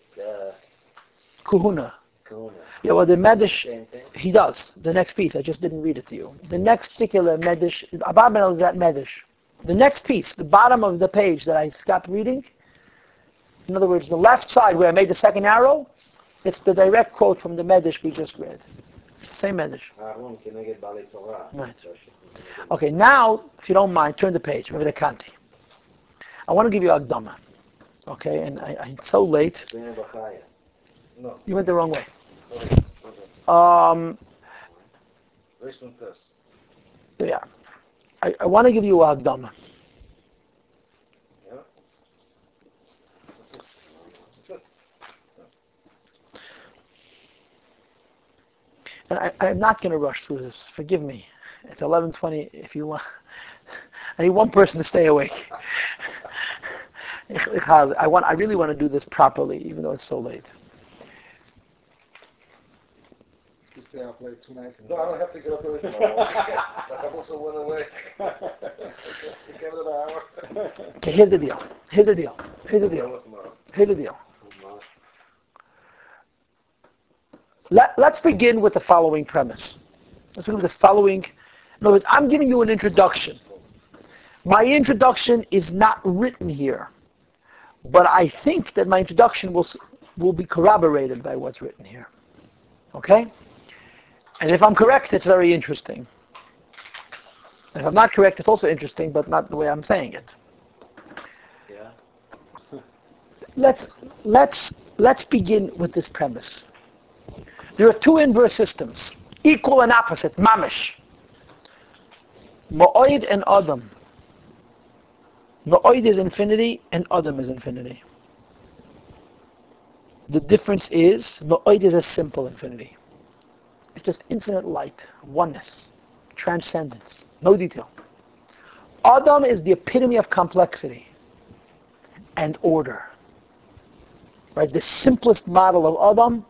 Kuhuna. Kahuna. Yeah, well, the Medrash, Same thing. he does. The next piece, I just didn't read it to you. The next particular Medrash, Abarbanel is that Medrash. The next piece, the bottom of the page that I stopped reading, in other words, the left side where I made the second arrow, it's the direct quote from the Medrash we just read. Same Medrash. Aaron Keneged Balei Torah. Right. Okay, now, if you don't mind, turn the page. We're going to Kanti. I want to give you Agdama. Okay, and it's so late. No. You went the wrong way. Yeah. I want to give you Agdama. And I'm not going to rush through this. Forgive me. It's 11:20. If you want, I need one person to stay awake. I really want to do this properly, even though it's so late. You stay up late 2 nights. No, I don't have to get up early tomorrow. I also went away. You gave it an hour. Okay, here's the deal. Here's the deal. Let's begin with the following premise. Let's begin with the following. In other words, I'm giving you an introduction. My introduction is not written here, but I think that my introduction will be corroborated by what's written here. Okay? And if I'm correct, it's very interesting. If I'm not correct, it's also interesting, but not the way I'm saying it. Yeah. Let's begin with this premise. There are two inverse systems, equal and opposite, mamish. Ma'oid and Adam. Ma'oid is infinity and Adam is infinity. The difference is, Ma'oid is a simple infinity. It's just infinite light, oneness, transcendence, no detail. Adam is the epitome of complexity and order. Right? The simplest model of Adam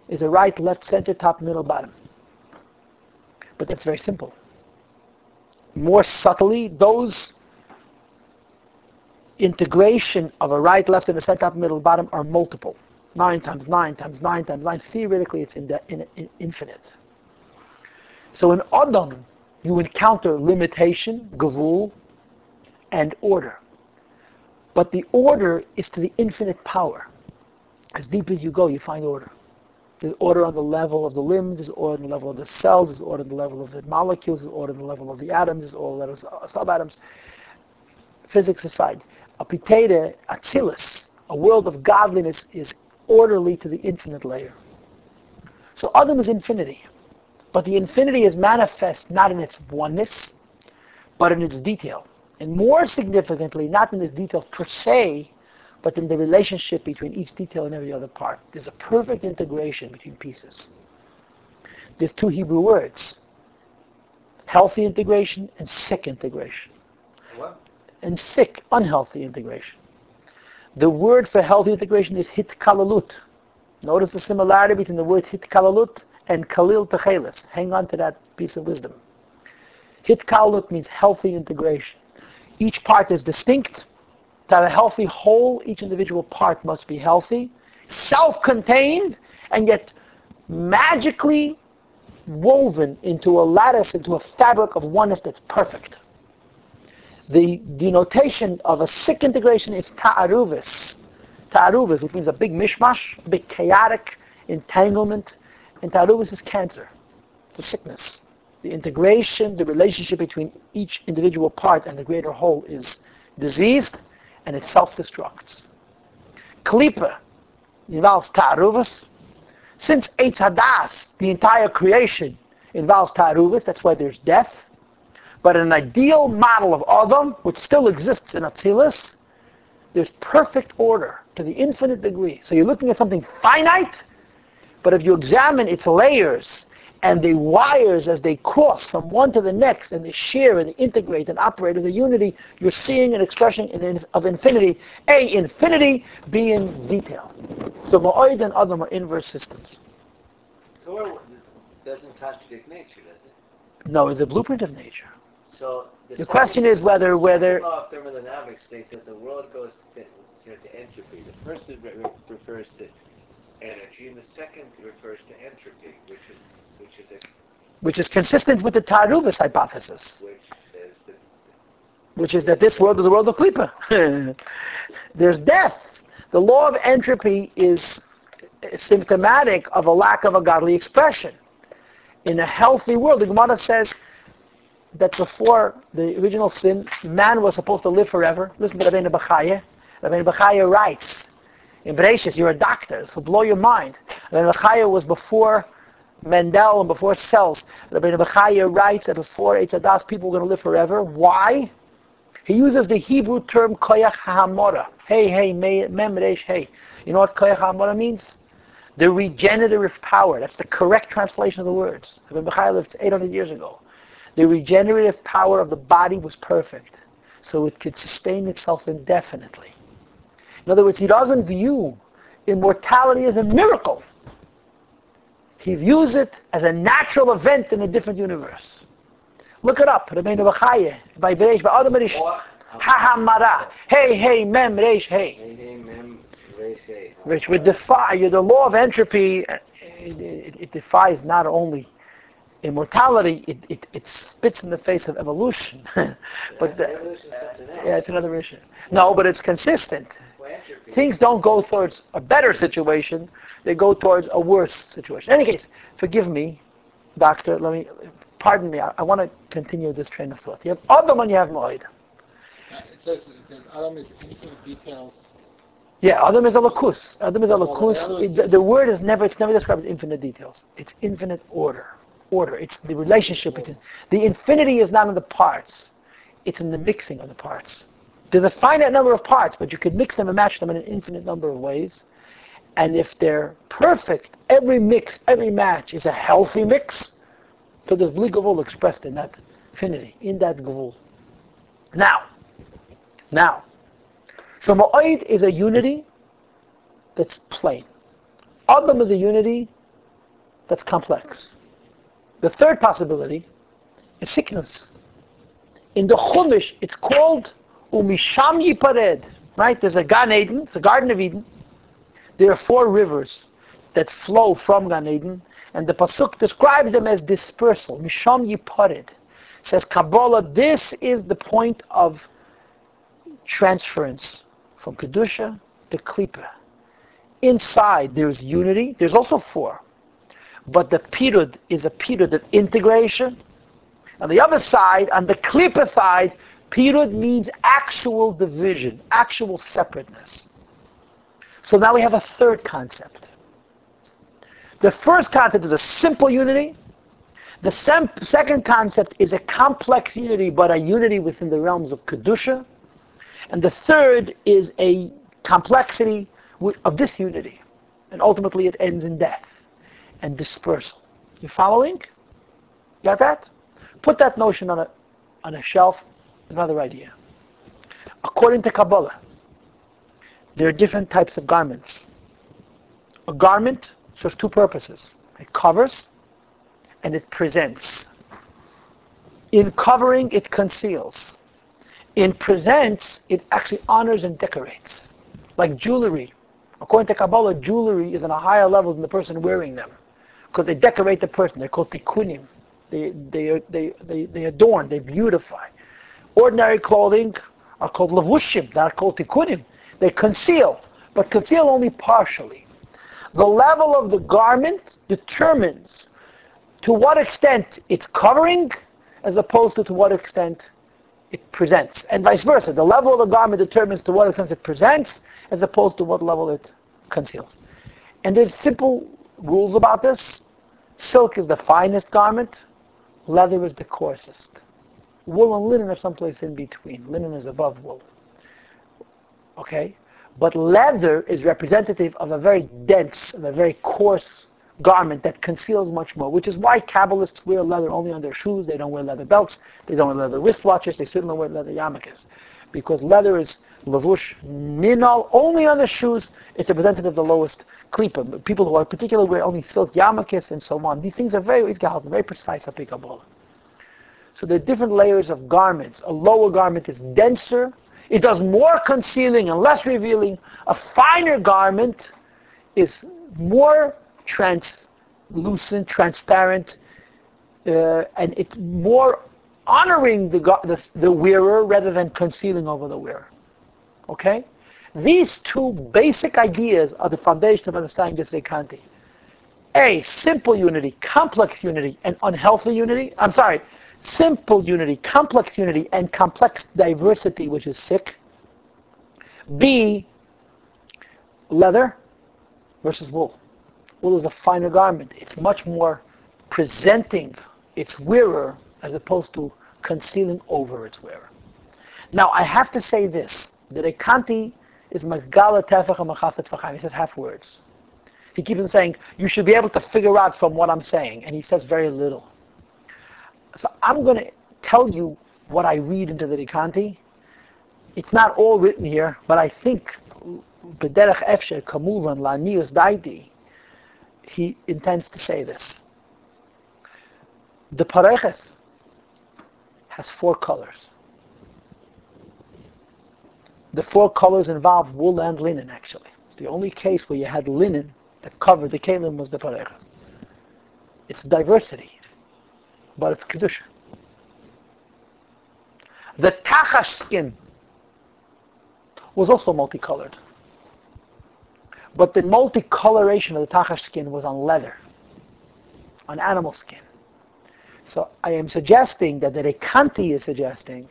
is a right, left, center, top, middle, bottom. But that's very simple. More subtly, those integration of a right, left, and a center, top, middle, bottom are multiple. 9 times 9 times 9 times 9. Theoretically, it's infinite. So in Adam, you encounter limitation, gavul, and order. But the order is to the infinite power. As deep as you go, you find order. There's order on the level of the limbs, there's order on the level of the cells, there's order on the level of the molecules, there's order on the level of the atoms, there's order on the level of subatoms. Physics aside, Apitede, Atzilus, a world of godliness, is orderly to the infinite layer. So Adam is infinity. But the infinity is manifest not in its oneness, but in its detail. And more significantly, not in its details per se, but in the relationship between each detail and every other part. There's a perfect integration between pieces. There's two Hebrew words. Healthy integration and sick integration. What? And sick, unhealthy integration. The word for healthy integration is hitkalalut. Notice the similarity between the word hitkalalut and kalil techelis. Hang on to that piece of wisdom. Hitkalalut means healthy integration. Each part is distinct. To have a healthy whole, each individual part must be healthy, self-contained, and yet magically woven into a lattice, into a fabric of oneness that's perfect. The denotation of a sick integration is ta'aruvis. Ta'aruvis, which means a big mishmash, a big chaotic entanglement. And ta'aruvis is cancer. It's a sickness. The integration, the relationship between each individual part and the greater whole is diseased, and it self-destructs. Klipa involves ta'aruvas. Since Eitz Hadas, the entire creation, involves ta'aruvas, that's why there's death. But an ideal model of Adam, which still exists in Atzilus, there's perfect order to the infinite degree. So you're looking at something finite, But if you examine its layers and the wires as they cross from one to the next, and they share and they integrate and operate as a unity, you're seeing an expression of infinity. Infinity being detail. So Ma'od and Adam are inverse systems. Torah doesn't contradict nature, does it? No, it's a blueprint of nature. So The question is whether the law of thermodynamics states that the world goes to entropy. The first refers to energy, and the second refers to entropy, which is consistent with the Tarubis hypothesis, which is that this world is a world of Klippa. There's death. The law of entropy is symptomatic of a lack of a godly expression. In a healthy world, the Gemara says that before the original sin, man was supposed to live forever. Listen to Rabbi Bachaya. Rabbi Bachaya writes, in Bereshis, you're a doctor, this will blow your mind. Rabbi Bachaya was before Mendel and before cells. Rabbi Bachaya writes that before Eitz Hadas, people were going to live forever. Why? He uses the Hebrew term koyach ha'amora. Hey, mem reish hey. You know what koyach ha'amora means? The regenerative power. That's the correct translation of the words. Rabbi Bachaya lived 800 years ago. The regenerative power of the body was perfect, so it could sustain itself indefinitely. In other words, he doesn't view immortality as a miracle. He views it as a natural event in a different universe. Look it up. Rabbeinu Bachaya, by Bereish, by Adam Rish, Ha-ha-mara. Hey, mem, reish, hey. Hey, mem, reish, hey. Which would defy, the law of entropy, it defies not only immortality, it spits in the face of evolution. But it's another issue. No, but it's consistent. Things don't go towards a better situation, they go towards a worse situation. In any case, forgive me, doctor, pardon me, I want to continue this train of thought. You have Adam and you have Ma'od. It says Adam is infinite details. Yeah, Adam is a lakus. The word is never described as infinite details. It's infinite order. It's the relationship between. The infinity is not in the parts. It's in the mixing of the parts. There's a finite number of parts, but you could mix them and match them in an infinite number of ways. And if they're perfect, every mix, every match is a healthy mix. So there's Bli Gavul expressed in that infinity, in that Gavul. Now. So Ma'od is a unity that's plain. Adam is a unity that's complex. The third possibility is sickness. In the Chumash, it's called Umisham Yipared. Right? There's a Gan Eden, it's a Garden of Eden. There are 4 rivers that flow from Gan Eden, and the Pasuk describes them as dispersal. Misham Yipared. Says Kabbalah, this is the point of transference from Kedusha to Klippa. Inside there's unity, there's also 4. But the pirud is a pirud of integration. On the other side, on the Klippa side, pirud means actual division, actual separateness. So now we have a third concept. The first concept is a simple unity. The second concept is a complex unity, but a unity within the realms of Kedusha. And the third is a complexity of disunity. And ultimately it ends in death and dispersal. You following? Got that? Put that notion on a shelf. Another idea. According to Kabbalah, there are different types of garments. A garment serves 2 purposes. It covers and it presents. In covering, it conceals. In presents, it actually honors and decorates. Like jewelry. According to Kabbalah, jewelry is on a higher level than the person wearing them, because they decorate the person. They're called tikkunim. They adorn, they beautify. Ordinary clothing are called levushim. They are called tikkunim. They conceal, but conceal only partially. The level of the garment determines to what extent it's covering, as opposed to what extent it presents, and vice versa. The level of the garment determines to what extent it presents, as opposed to what level it conceals. And there's simple rules about this. Silk is the finest garment. Leather is the coarsest. Wool and linen are someplace in between. Linen is above wool. Okay? But leather is representative of a very dense, of a very coarse garment that conceals much more, which is why Kabbalists wear leather only on their shoes. They don't wear leather belts. They don't wear leather wristwatches. They certainly don't wear leather yarmulkes. Because leather is lavush minal, only on the shoes. It's representative of the lowest klipa. People who are particularly wear only silk yarmulkes and so on. These things are very precise up in Kabbalah. So there are different layers of garments. A lower garment is denser. It does more concealing and less revealing. A finer garment is more translucent, transparent, and it's more honoring the wearer rather than concealing over the wearer. Okay? These two basic ideas are the foundation of understanding this Rekanti. A, simple unity, complex unity, and unhealthy unity. Simple unity, complex unity, and complex diversity, which is sick. B, leather versus wool. Wool is a finer garment. It's much more presenting its wearer as opposed to concealing over its wearer. Now, I have to say this. The Rekanti is Magala Tefach and Machasat Tefachim. He says half words. He keeps on saying, you should be able to figure out from what I'm saying. And he says very little. So I'm going to tell you what I read into the Rekanti. It's not all written here, but I think B'derech Efsher Kamuvan La'nius Daiti, he intends to say this. The Pareches has 4 colors. The 4 colors involve wool and linen, actually. It's the only case where you had linen that covered the Keilim was the Pareches. It's diversity, but it's Kedusha. The Tachash skin was also multicolored. But the multicoloration of the Tachash skin was on leather, on animal skin. So I am suggesting that the Rekanti is suggesting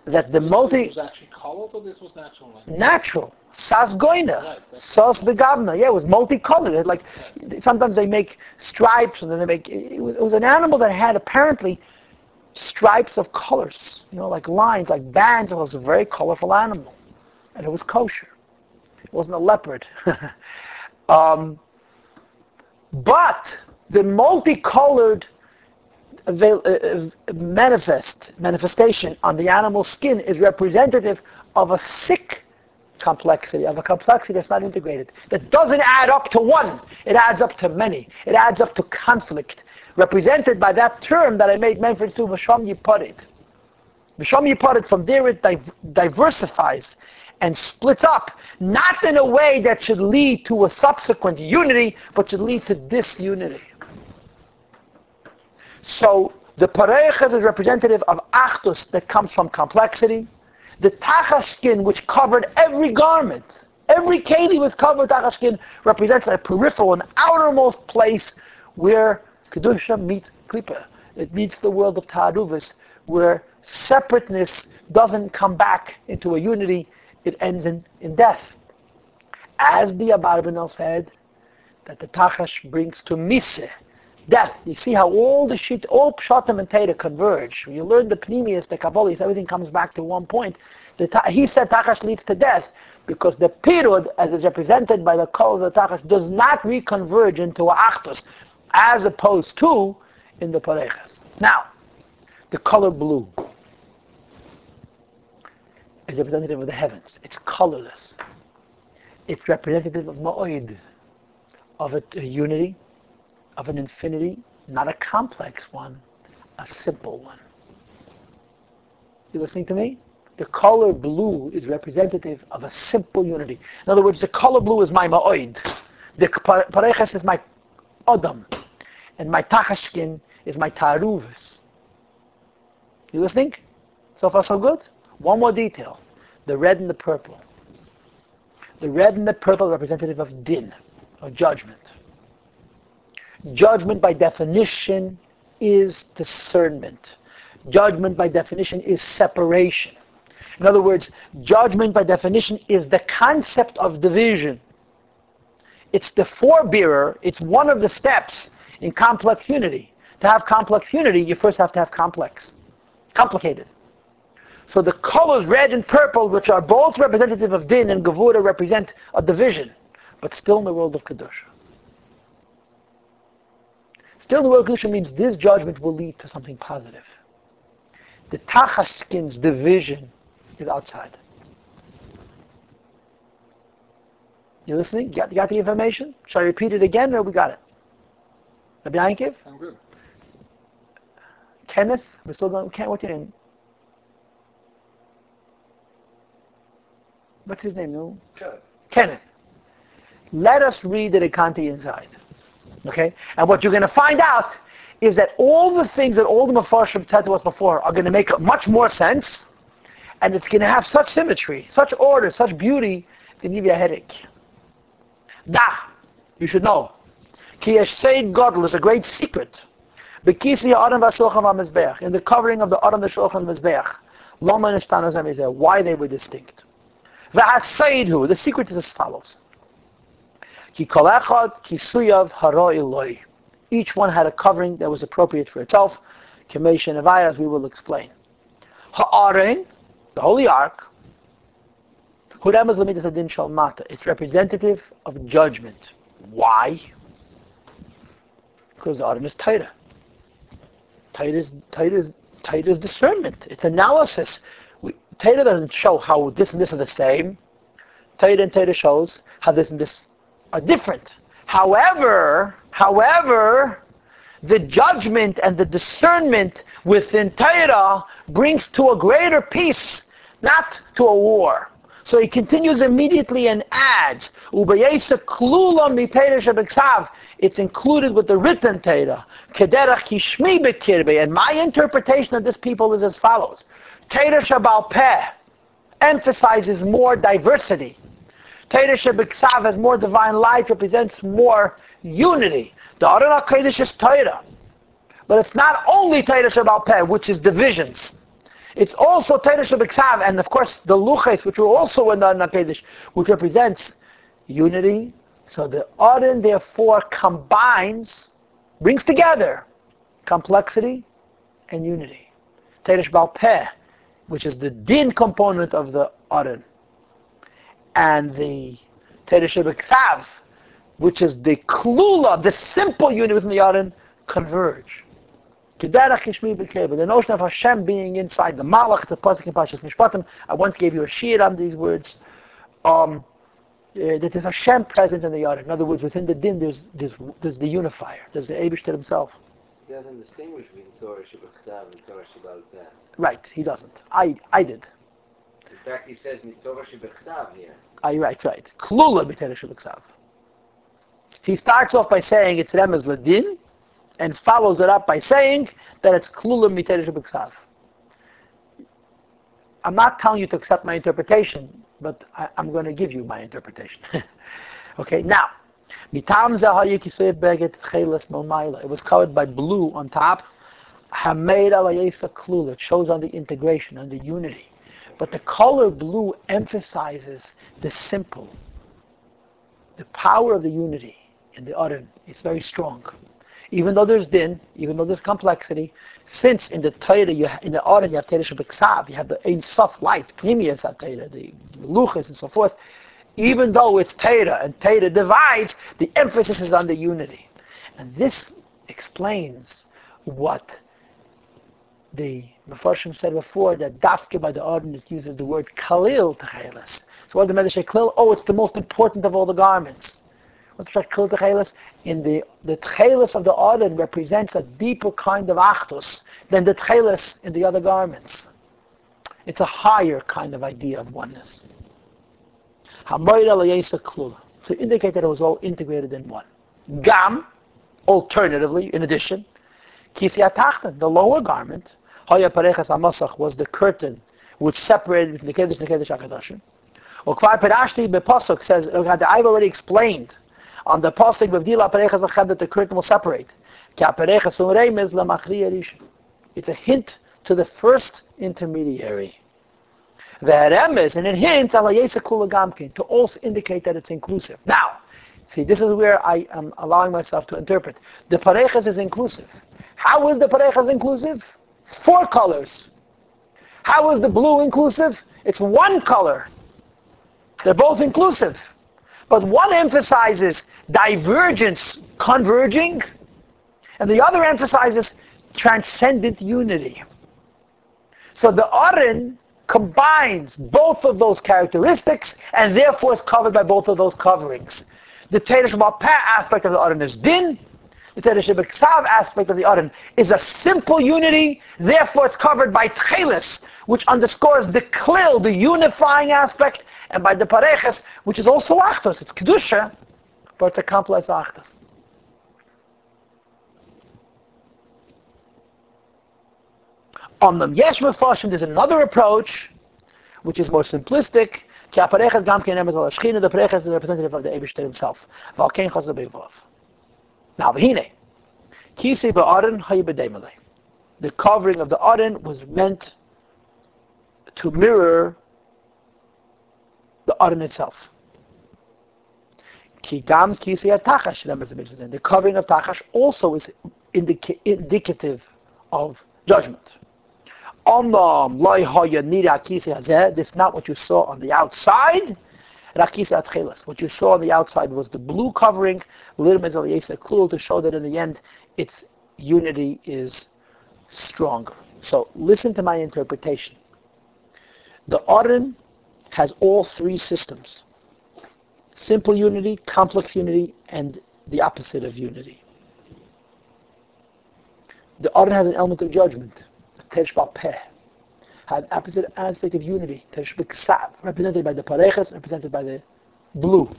that the This was actually colored, or this was natural? Natural. Sas goina. Right, Sas begavna. Yeah, it was multicolored. Like, sometimes they make stripes, and then they make... It was an animal that had apparently stripes of colors. Like lines, like bands. It was a very colorful animal. And it was kosher. It wasn't a leopard. But the multicolored manifestation on the animal skin is representative of a sick complexity, of a complexity that's not integrated, that doesn't add up to one. It adds up to many. It adds up to conflict, represented by that term that I made reference to, Misham Yiparit. Misham Yiparit, from there it diversifies and splits up, not in a way that should lead to a subsequent unity, but should lead to disunity. So the Pareches is representative of Achdus that comes from complexity. The Tachash skin, which covered every garment, every Keilim was covered with Tachash skin, represents a peripheral, an outermost place where Kedusha meets Klippa. It meets the world of Ta'aruvas, where separateness doesn't come back into a unity, it ends in death. As the Abarbanel said, that the Tachash brings to Miseh, death. You see how all Pshatim and Teda converge. When you learn the Pneumius, the Kabbalah, everything comes back to one point. He said Tachash leads to death because the Pirud, as is represented by the color of the Tachash, does not reconverge into a Achdus, as opposed to in the Pareches. Now, the color blue is representative of the heavens. It's colorless. It's representative of Ma'oid, of a unity, of an infinity, not a complex one, a simple one. You listening to me? The color blue is representative of a simple unity. In other words, the color blue is my ma'oid. The pareches is my odam. And my tachashkin is my ta'aruvas. You listening? So far so good? One more detail. The red and the purple. The red and the purple are representative of din, of judgment. Judgment by definition is discernment. Judgment by definition is separation. In other words, judgment by definition is the concept of division. It's the forebearer, it's one of the steps in complex unity. To have complex unity, you first have to have complicated. So the colors red and purple, which are both representative of din and gevura, represent a division, but still in the world of kedusha. Still, the word kedusha means this judgment will lead to something positive. The tachas skin's division is outside. You listening? You got the information? Shall I repeat it again, or we got it? Rabbi Yankiv? I'm good. Kenneth? We're still going. What's your name? What's his name? No? Kenneth. Let us read the Kanti inside. Okay? And what you're going to find out is that all the things that all the Mefarshim said to us before are going to make much more sense, and it's going to have such symmetry, such order, such beauty, it's going to give you a headache. You should know. Ki Yesed Gadol is a great secret. Bekisi Adam v'Shulchan v'Mizbeach, in the covering of the Adam v'Shulchan v'Mizbeach. Lama nishtanu zamizeh, why they were distinct. V'Haseidhu, the secret is as follows. Ki kol echad kisuyav hara Eloi. Each one had a covering that was appropriate for itself. Kameish and Avaya, as we will explain. Ha'arein, the Holy Ark, Hurem is limited adin shal mata. It's representative of judgment. Why? Because the Aron is Torah. Torah is discernment. It's analysis. Torah doesn't show how this and this are the same. Torah and Torah shows how this and this are different. However, the judgment and the discernment within Torah brings to a greater peace, not to a war. So he continues immediately and adds, it's included with the written Torah. And my interpretation of this people is as follows. Torah Shabal Peh emphasizes more diversity. Torah Shabiksav has more divine light, represents more unity. The Aron HaKodesh is Torah. But it's not only Torah Shabal Peh, which is divisions. It's also Torah Shabiksav, and of course the Luches, which are also in the Aron HaKodesh, which represents unity. So the Aron therefore brings together complexity and unity. Torah Shabal Peh, which is the din component of the Aron, and the Torah Shabiksav, which is the klula, the simple unity within the Aron, converge. The notion of Hashem being inside the Malach, the pasuk in Parshas Mishpatim. I once gave you a shiur on these words. That there's Hashem present in the Aron. In other words, within the din, there's the unifier. There's the Eibishter himself. He doesn't distinguish between Torah Shebechtav and Torah Shebal Peh. Right, he doesn't. I did. In fact, he says Torah Shebechtav here. Right. Klula b'Torah Shebechtav. He starts off by saying it's Remez Ladin, and follows it up by saying that it's Klula b'Torah Shebechtav. I'm not telling you to accept my interpretation, but I'm going to give you my interpretation. Okay, now, it was covered by blue on top. It shows on the integration, on the unity. But the color blue emphasizes the simple. The power of the unity in the Aron is very strong. Even though there's din, even though there's complexity, since in the Torah, in the Aron you have Torah Shebeksav, you have the Ein Sof light, Pnimius HaTorah, the Luchas and so forth. Even though it's Torah and Torah divides, the emphasis is on the unity. And this explains what the Mefarshim said before, that Dafke by the Aron it uses the word Kalil Techeles. So what the Medrash Kalil? Oh, it's the most important of all the garments. What's the Kalil Techeles? In the Techeles of the Aron represents a deeper kind of Achdus than the Techeles in the other garments. It's a higher kind of idea of oneness. To indicate that it was all integrated in one. Gam, alternatively, in addition, Kisiyatachten, the lower garment, Haya Parechas HaMasach, was the curtain which separated between the Kedesh and the Kedesh HaKadoshim. Ukvar Perashti Bepasuk says, I've already explained on the Pasuk V'Vdila Parechas HaChem that the curtain will separate. It's a hint to the first intermediary. Ve'eremes, and it hints to also indicate that it's inclusive. Now, see, this is where I am allowing myself to interpret. The Parechas is inclusive. How is the Parechas inclusive? It's 4 colors. How is the blue inclusive? It's 1 color. They're both inclusive. But one emphasizes divergence converging, And the other emphasizes transcendent unity. So the Aron combines both of those characteristics and therefore is covered by both of those coverings. The Teresh Peh aspect of the Aron is din. The Teresh B'Ksav aspect of the Aron is a simple unity. Therefore it's covered by Tchelis, which underscores the Klil, the unifying aspect, and by the Pareches, which is also Achtos. It's Kedusha, but it's a complex Achtos. On the Yesh Mefashim, there's another approach, which is more simplistic. The Pareches is the representative of the Eibishter himself. Now, V'hine, Kisei ba'aron hayu b'deimelei. The covering of the Aron was meant to mirror the Aron itself. Ki gam Kisei ha'tachash, the covering of Tachash also is indicative of judgment. This is not what you saw on the outside. What you saw on the outside was the blue covering, to show that in the end its unity is stronger. So listen to my interpretation. The Aron has all three systems: simple unity, complex unity, and the opposite of unity. The Aron has an element of judgment. Teresh Peh had an opposite aspect of unity. Teresh B'Ksav, represented by the Pareches, represented by the blue.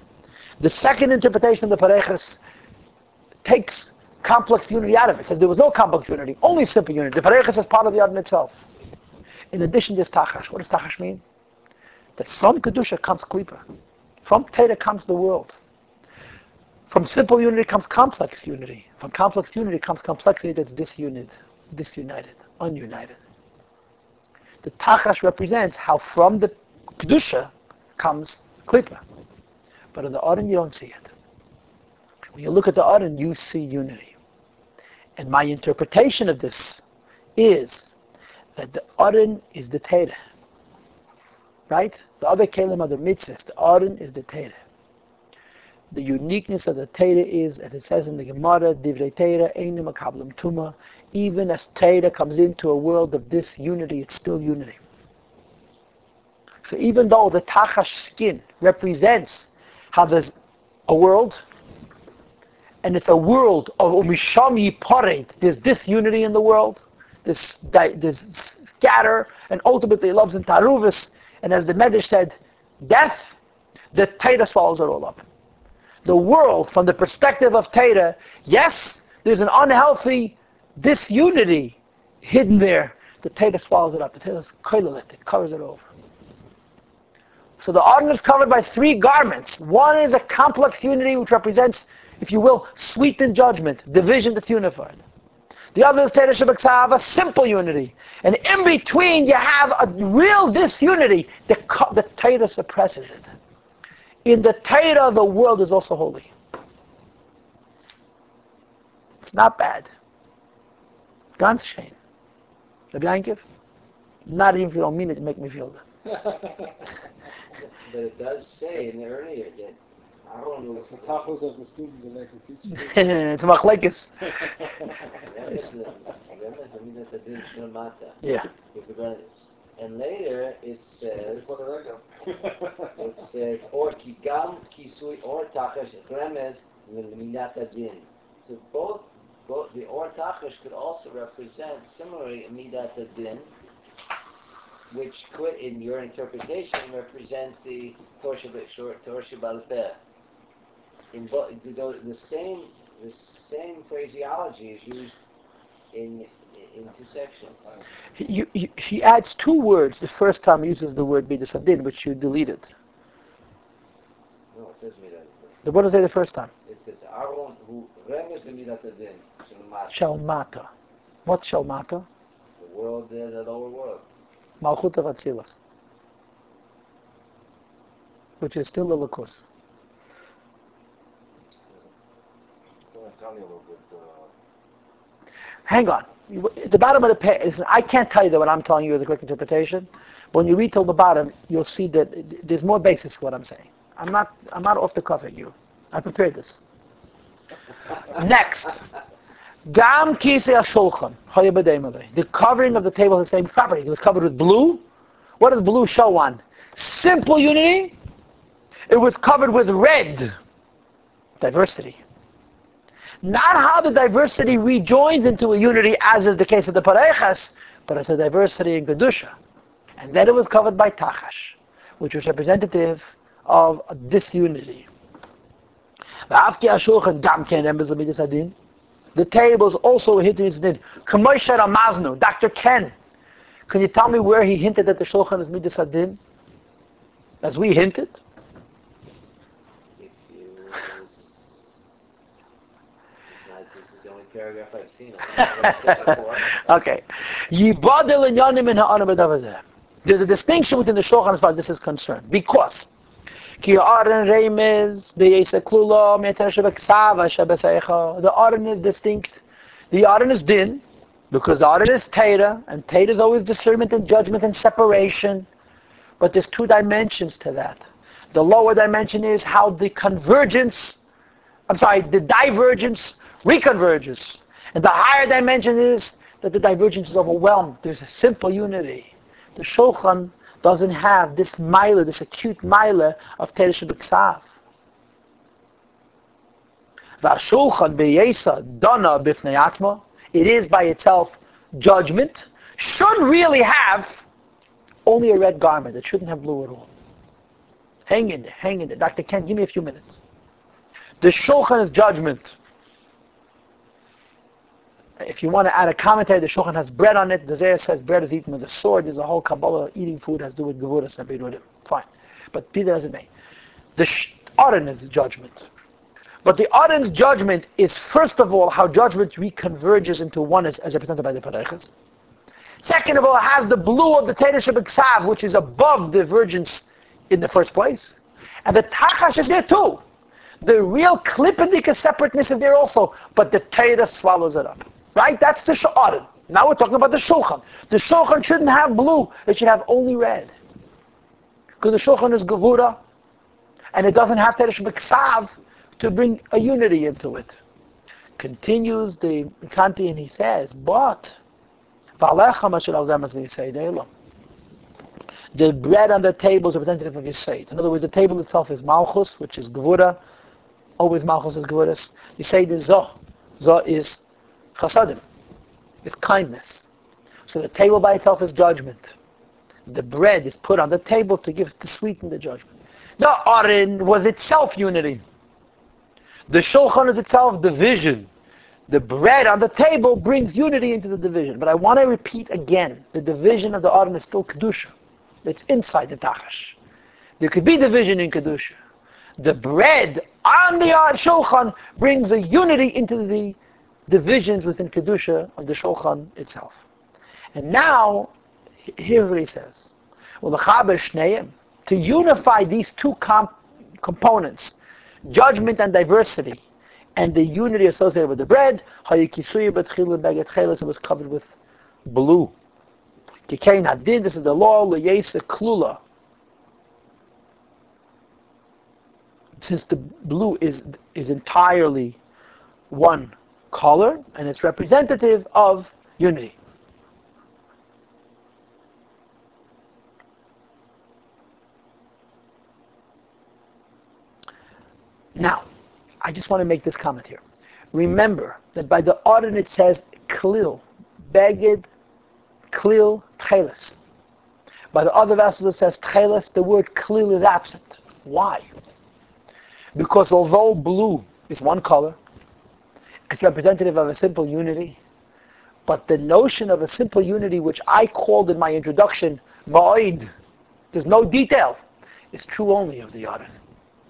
The second interpretation of the Pareches takes complex unity out of it. Says there was no complex unity, only simple unity. The Pareches is part of the Aron itself. In addition, there's Tachash. What does Tachash mean? That from Kedusha comes Klipa. From Teda comes the world. From simple unity comes complex unity. From complex unity comes complexity that's disunited, ununited. The Tachash represents how from the Kedusha comes Klipa. But in the Aron you don't see it. When you look at the Aron, you see unity. And my interpretation of this is that the Aron is the Teda. Right? The other Keilim are the mitzvahs. The Aron is the Teda. The uniqueness of the Teda is, as it says in the Gemara, Divrei Teda, Einu Makablim Tuma. Even as Teda comes into a world of disunity, it's still unity. So even though the Tachash skin represents how there's a world, and it's a world of Umisham Yiparet, there's disunity in the world, there's scatter, and ultimately it loves in Taruvis, and as the Medrash said, death, the Teda swallows it all up. The world, from the perspective of Teda, yes, there's an unhealthy disunity hidden there. The Teda swallows it up. The Teda is koilalit. It covers it over. So the Aron is covered by three garments. One is a complex unity which represents, if you will, sweetened judgment, division that's unified. The other is Teda Shebeksav, a simple unity. And in between you have a real disunity. The Teda suppresses it. In the Teda, the world is also holy. It's not bad. Ganz shame. Rabbi Yankiv, not even if you don't mean it, to make me feel that. But it does say in the earlier that Aaron was the tachlis of the student that make the teacher. It's machlekes. Yeah. And later it says, or kigam kisui or tachash remes midat adin. So both the or tachash could also represent similarly midat adin, which could, in your interpretation, represent the Torah Shebal Peh. In both, the same phraseology is used in two sections. He adds two words. The first time he uses the word midas adin, which you deleted. No, it says midat adin. What does it say the first time? It says Aaron who remes the midat adin. Shalmata. What's Shalmata? The world, the lower world. Malchut of Atzilas, which is still a Likus. Tell me a little bit. Hang on. At the bottom of the page, I can't tell you that what I'm telling you is a quick interpretation. But when you read till the bottom, you'll see that there's more basis to what I'm saying. I'm not off the cuff at you. I prepared this. Next, Gam kisei hashulchan haya b'deim alei. The covering of the table has the same properties. It was covered with blue. What does blue show on? Simple unity. It was covered with red. Diversity. Not how the diversity rejoins into a unity, as is the case of the pareches, but it's a diversity in kedusha. And then it was covered by tachash, which was representative of disunity. The tables also hinted at din. Dr. Ken, can you tell me where he hinted that the shulchan is midas adin? As we hinted? This is the only paragraph I've seen. Okay. There's a distinction within the shulchan as far as this is concerned. Because the Aron is distinct. The Aron is din, because the Aron is Torah, and Torah is always discernment and judgment and separation. But there's two dimensions to that. The lower dimension is how the divergence reconverges. And the higher dimension is that the divergence is overwhelmed. There's a simple unity. The shulchan doesn't have this mila, this acute mila of Torah shebiksav. V'ashulchan b'yesa dana b'fnei atma. It is by itself judgment. Should really have only a red garment. It shouldn't have blue at all. Hang in there. Dr. Ken, give me a few minutes. The shulchan is judgment. If you want to add a commentary, the shulchan has bread on it. The Zohar says bread is eaten with a sword. There's a whole Kabbalah. Eating food has to do with Gevuras and Beirudim. Fine. But be that as it may. The Aron is judgment. But the Aron's judgment is, first of all, how judgment reconverges into oneness as represented by the Pareches. Second of all, it has the blue of the Torah shebiksav, which is above divergence in the first place. And the Tachash is there too. The real Klippendik separateness is there also, but the Torah swallows it up. Right? That's the Aron. Now we're talking about the Shulchan. The Shulchan shouldn't have blue. It should have only red. Because the Shulchan is Gevura, and it doesn't have Torah shebiksav to bring a unity into it. Continues the Kanti and he says, but the bread on the table is representative of Yossi. In other words, the table itself is Malchus, which is Gevura. Always Malchus is Gevuras. Yossi is Zoh. Zoh is Chasadim. It's kindness. So the table by itself is judgment. The bread is put on the table to sweeten the judgment. The Aron was itself unity. The Shulchan is itself division. The bread on the table brings unity into the division. But I want to repeat again, the division of the Aron is still Kedusha. It's inside the Tachash. There could be division in Kedusha. The bread on the Shulchan brings a unity into the divisions within Kedusha of the Shulchan itself. And now, here's what he says. To unify these two components, judgment and diversity, and the unity associated with the bread, it was covered with blue. This is the law, since the blue is entirely one color, and it's representative of unity. Now, I just want to make this comment here. Remember that by the Aron it says klil, beged, klil, tcheles. By the other vessels it says tcheles, the word klil is absent. Why? Because although blue is one color, it's representative of a simple unity, but the notion of a simple unity, which I called in my introduction, ma'oid, there's no detail, is true only of the Aron.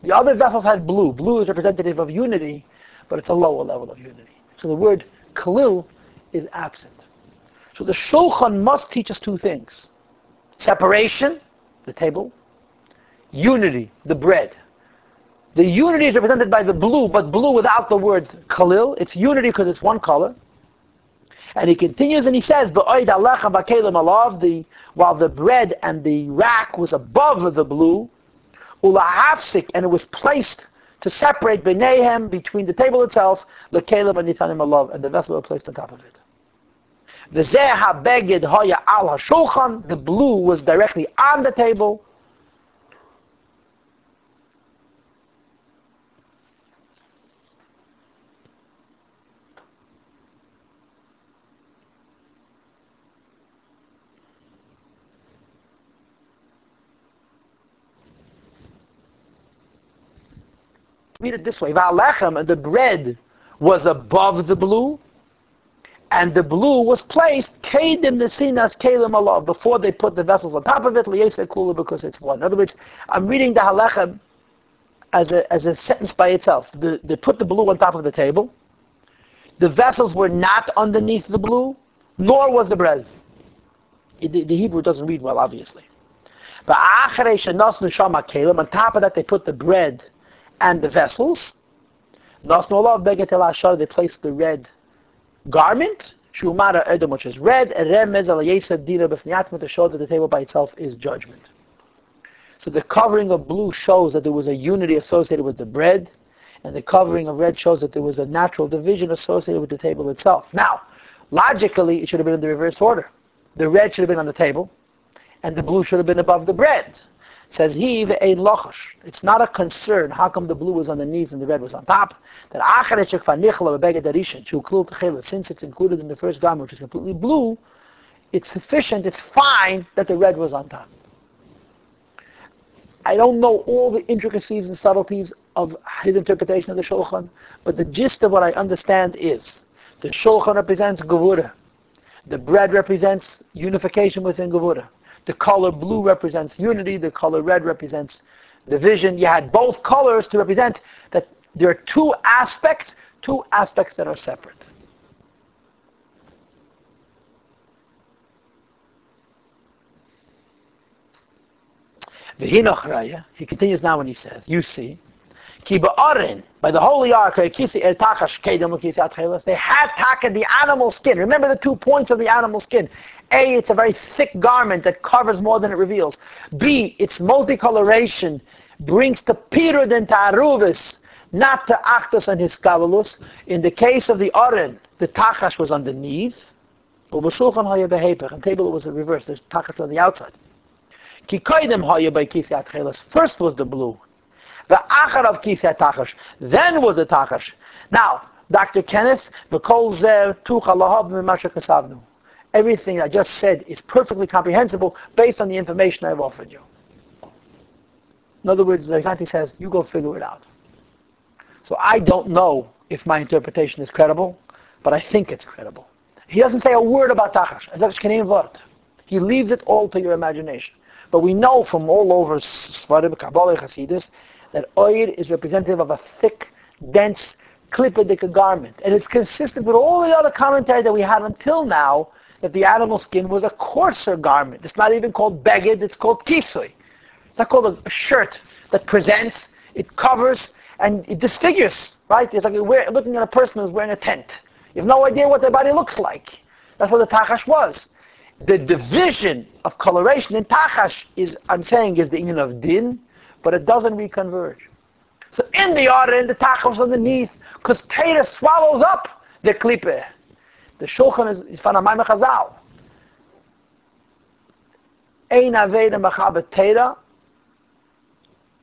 The other vessels had blue. Blue is representative of unity, but it's a lower level of unity. So the word kalil is absent. So the Shulchan must teach us two things. Separation, the table. Unity, the bread. The unity is represented by the blue, but blue without the word kalil. It's unity because it's one color. And he continues and he says, while the bread and the rack was above the blue, and it was placed to separate b'neihem, between the table itself, the Keilim and Nitanim alav, and the vessel were placed on top of it. The zeh habeged haya al hashulchan, the blue was directly on the table. Read it this way: Va'alechem, the bread was above the blue, and the blue was placed Keilim nesinas Keilim alav, before they put the vessels on top of it, liyesei kula, because it's one. In other words, I'm reading the halacha as a sentence by itself. They put the blue on top of the table. The vessels were not underneath the blue, nor was the bread. The Hebrew doesn't read well, obviously. But on top of that, they put the bread and the vessels. They placed the red garment, which is red, to show that the table by itself is judgment. So the covering of blue shows that there was a unity associated with the bread, and the covering of red shows that there was a natural division associated with the table itself. Now, logically, it should have been in the reverse order. The red should have been on the table, and the blue should have been above the bread. Says he, ve'ein lochash. It's not a concern. How come the blue was underneath and the red was on top? That since it's included in the first garment, which is completely blue, it's sufficient, it's fine that the red was on top. I don't know all the intricacies and subtleties of his interpretation of the Shulchan, but the gist of what I understand is the Shulchan represents Gevurah. The bread represents unification within Gevurah. The color blue represents unity. The color red represents division. You had both colors to represent that there are two aspects that are separate. He continues now when he says, you see, by the holy ark, they had taken the animal skin. Remember the 2 points of the animal skin. A, it's a very thick garment that covers more than it reveals. B, its multicoloration brings to pirud and ta'aruvis, not to achtos and hiskavalus. In the case of the oren, the tachash was underneath. And table was the reverse. The tachash on the outside. First was the blue. The achar of kisei tachash. Then was the tachash. Now, Dr. Kenneth, everything I just said is perfectly comprehensible based on the information I've offered you. In other words, Zakanti says, you go figure it out. So I don't know if my interpretation is credible, but I think it's credible. He doesn't say a word about tachash. He leaves it all to your imagination. But we know from all over Svarim, Kabbalah, Hasidus, that oir is representative of a thick, dense, klippedik garment. And it's consistent with all the other commentary that we had until now, that the animal skin was a coarser garment. It's not even called beged, it's called kisui. It's not called a shirt that presents, it covers, and it disfigures, right? It's like you're looking at a person who's wearing a tent. You have no idea what their body looks like. That's what the tachash was. The division of coloration in tachash is the union of din, but it doesn't reconverge. So in the order, the tachash was underneath, because Torah swallows up the klippe. The Shulchan is from Amayim Chazal. Ein aveda mechaber Torah,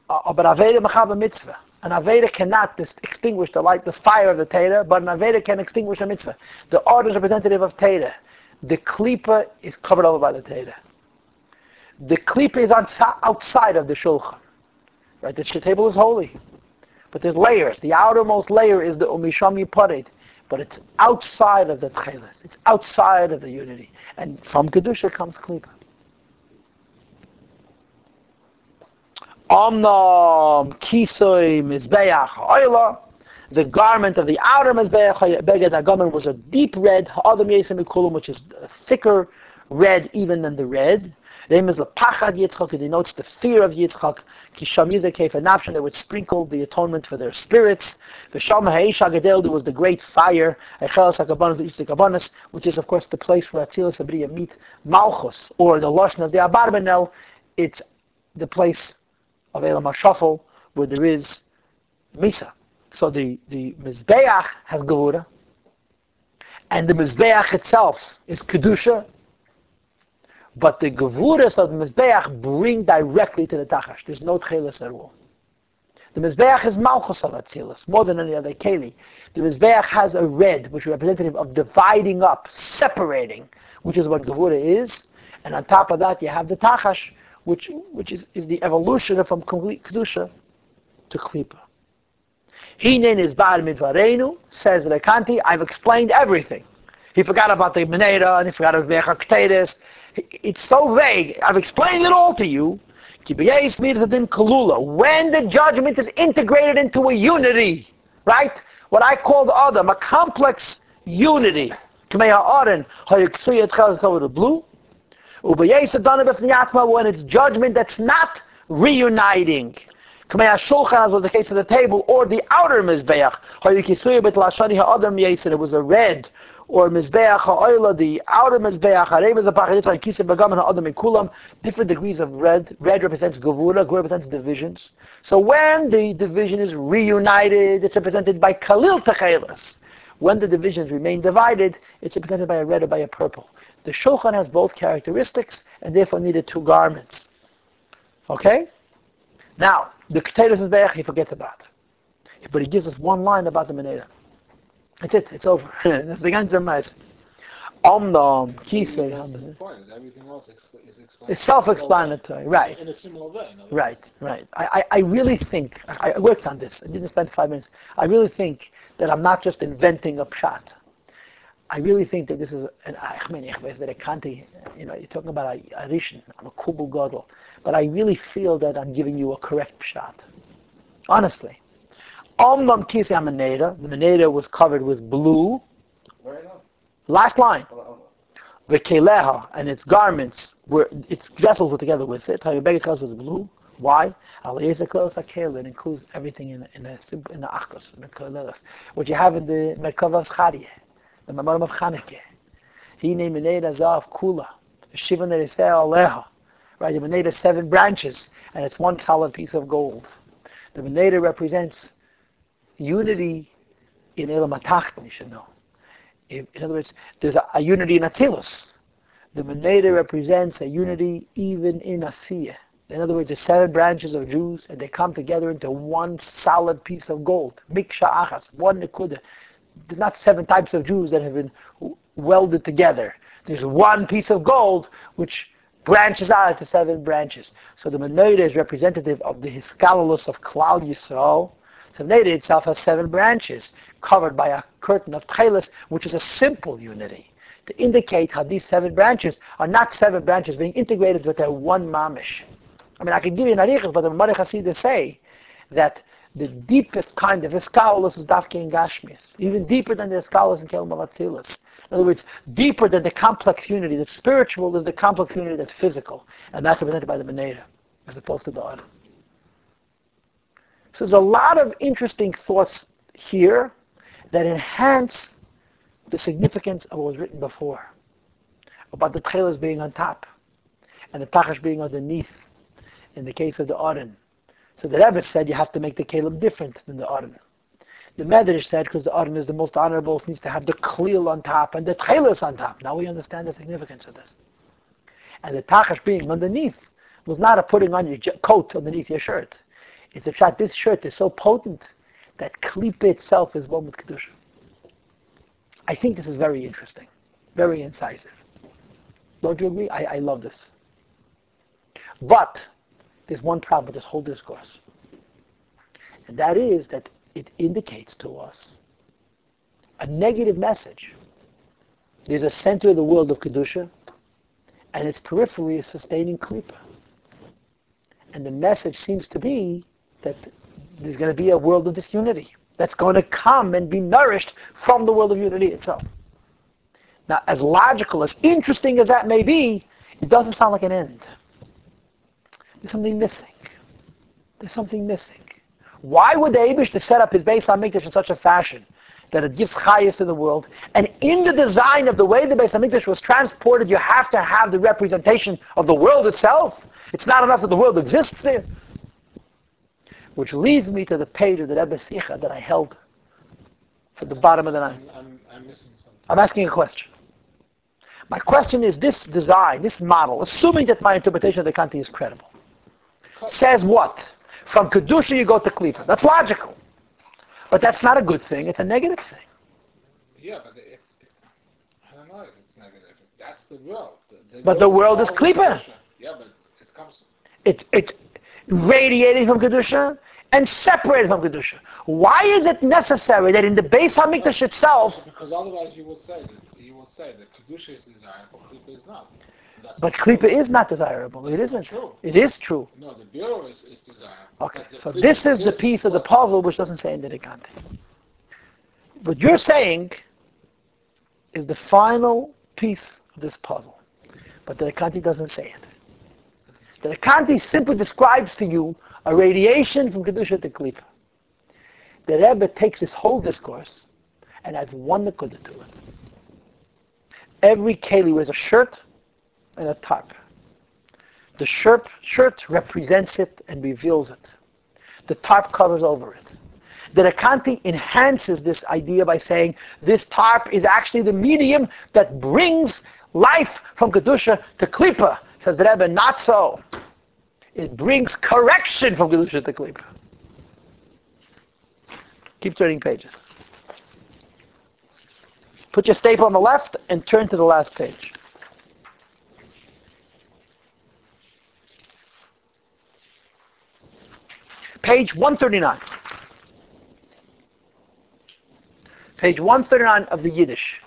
but aveda mechaber mitzvah. An aveda cannot extinguish the light, the fire of the Torah, but an aveda can extinguish a mitzvah. The order is representative of Torah. The klipa is covered over by the Torah. The klipa is outside of the Shulchan. Right? The table is holy. But there's layers. The outermost layer is the umisham yiparet. But it's outside of the tcheles. It's outside of the unity. And from Kedusha comes klipa. Omnam kisoi mizbeach ha'oila. The garment of the outer mizbeach beged hagaman was a deep red, ha'adam yesem mikulam, which is a thicker red even than the red. Name is Lapachad Yitzchak. It denotes the fear of Yitzchak. Kisham Yizekei Nafshan. They would sprinkle the atonement for their spirits. V'sham Ha'eish Hagadel. There was the great fire. Eichelas Hakabanos Yitzchak, which is of course the place where Atzilas Abriya meet Malchus, or the Lashon of the Abarbanel. It's the place of Elam HaShafel where there is Misa. So the Mizbeach has Gevura, and the Mizbeach itself is Kedusha, but the Gevuras of the Mizbeach bring directly to the Tachash. There's no Tchelis at all. The Mizbeach is Malchus al Atzilas, more than any other Keilim. The Mizbeach has a red, which is representative of dividing up, separating, which is what Gevura is, and on top of that you have the Tachash, which is the evolution from complete Kedusha to Klipa. Hinen is Bar Midvarenu, says Rekanti, I've explained everything. He forgot about the Meneda, and he forgot about Vechaktetis. It's so vague. I've explained it all to you. When the judgment is integrated into a unity, right? What I call the Adam, a complex unity. When it's judgment that's not reuniting. As was the case of the table, or the outer Mizbeach. It was a red, or Mizbeach ha'oila, the outer Mizbeach, different degrees of red. Red represents Gevura, Gevura represents divisions. So when the division is reunited, it's represented by Kalil Techelis. When the divisions remain divided, it's represented by a red or by a purple. The Shulchan has both characteristics, and therefore needed two garments. Okay? Now, the Keteiros Mizbeach he forgets about. But he gives us one line about the Meneda. That's it. It's over. That's the ganze Meis. Omnom, Kisei. Everything else is explained. It's self-explanatory. Right. In a similar way. Right. I really think, I worked on this. I didn't spend 5 minutes. I really think that I'm not just inventing a pshat. I really think that this is an that a Kanti, you're talking about a Rishon, I'm a Kubul Gadol, but I really feel that I'm giving you a correct pshat. Honestly. Omnam Kisei HaMeneda, the Meneda was covered with blue. Last line. The Keileha and its garments its vessels were together with it. Hayabeget was blue. Why? It includes everything in the Achos, in the Keilelas. What you have in the Merkavas Charieh, the Mamorim of Chanukah. Hine Meneda Zav Kula. Shiva Nereseh Aleha. Right, the Meneda has 7 branches, and it's one solid piece of gold. The Meneda represents unity in Elam HaTachton, you should know. In other words, there's a unity in Atilus. The Meneda represents a unity even in Asiyah. In other words, there's 7 branches of Jews, and they come together into one solid piece of gold. Miksha Achas, one Nekuda. There's not 7 types of Jews that have been welded together. There's one piece of gold which branches out into 7 branches. So the Meneda is representative of the Hiskalolus of Klal Yisrael. So the Meneda itself has 7 branches, covered by a curtain of Tchelis, which is a simple unity, to indicate how these 7 branches are not 7 branches being integrated, but they're one mamish. I mean, I can give you an arichas, but the Mamari Hasidah say that the deepest kind of Hiskalolus is Dafke in Gashmis, even deeper than the Hiskalolus in Keilim Avatzilas. In other words, deeper than the complex unity that's spiritual is the complex unity that's physical. And that's represented by the Meneda, as opposed to the Adam. So there's a lot of interesting thoughts here that enhance the significance of what was written before, about the Tchelas being on top, and the Tachash being underneath, in the case of the Aron. So the Rebbe said you have to make the Keilim different than the Aron. The Medrash said, because the Aron is the most honorable, it needs to have the Klil on top and the Tchelis on top. Now we understand the significance of this. And the Tachash being underneath was not a putting on your coat underneath your shirt. It's a shot. This shirt is so potent that Klipa itself is one with Kedusha. I think this is very interesting, very incisive. Don't you agree? I love this. But there's one problem with this whole discourse. And that is that it indicates to us a negative message. There's a center of the world of Kedusha, and its periphery is sustaining Klipa. And the message seems to be that there's going to be a world of disunity that's going to come and be nourished from the world of unity itself. Now, as logical, as interesting as that may be, it doesn't sound like an end. There's something missing. There's something missing. Why would the Eibush set up his Beis HaMikdash in such a fashion that it gives chayas to the world? And in the design of the way the Beis HaMikdash was transported, you have to have the representation of the world itself. It's not enough that the world exists there. Which leads me to the page of the Rebbe Sicha that I held at the bottom of the night. I'm missing something. I'm asking a question. My question is, this design, this model, assuming that my interpretation of the Kanti is credible, says what? From Kedusha you go to Klipa. That's logical. But that's not a good thing. It's a negative thing. Yeah, but I don't know if it's negative. That's the world. But the world is Klipa. Yeah, but it comes... It's radiating from Kedusha and separated from Kedusha. Why is it necessary that in the Beis HaMikdash itself... Because otherwise you will say that Kedusha is desirable, Klipa is not. But Klipa is not desirable. It isn't. True. It is true. No, the Bureau is desirable. Okay, so this is the piece of the puzzle which doesn't say in the Kanti. What you're saying is the final piece of this puzzle. But the Kanti doesn't say it. The Kanti simply describes to you a radiation from Kedusha to Klipa. The Rebbe takes this whole discourse and adds one nekuda to it. Every Keilim wears a shirt and a tarp. The shirt represents it and reveals it. The tarp covers over it. The Kanti enhances this idea by saying this tarp is actually the medium that brings life from Kedusha to Klipa. Says the Rebbe, not so. It brings correction from Kedusha to Klipa. Keep turning pages. Put your staple on the left and turn to the last page. Page 139. Page 139 of the Yiddish.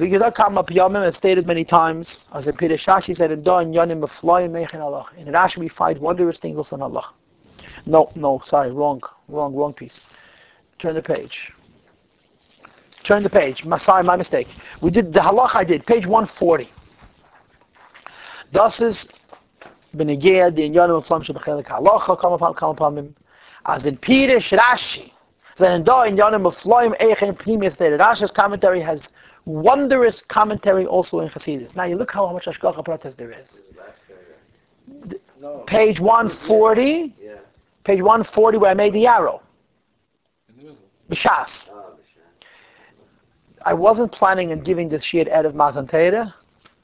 It's stated many times, as in Pirush Rashi said, in Rashi we find wondrous things also in Allah. No, sorry, wrong piece. Turn the page. Sorry, my mistake. We did the halach I did, page 140. Das is Benegea, the Inyanim of Flam Shebchelik Halacha, come upon him. As in Pirush Rashi, then da Inyanim of Flam Eichen Pnimis, the Rashi's commentary has wondrous commentary also in Chassidus. Now you look how much Hashgacha Pratis there is. Page 140. Yeah. Page 140 where I made the arrow. B'Shas. I wasn't planning on giving this shir Erev Matan Torah,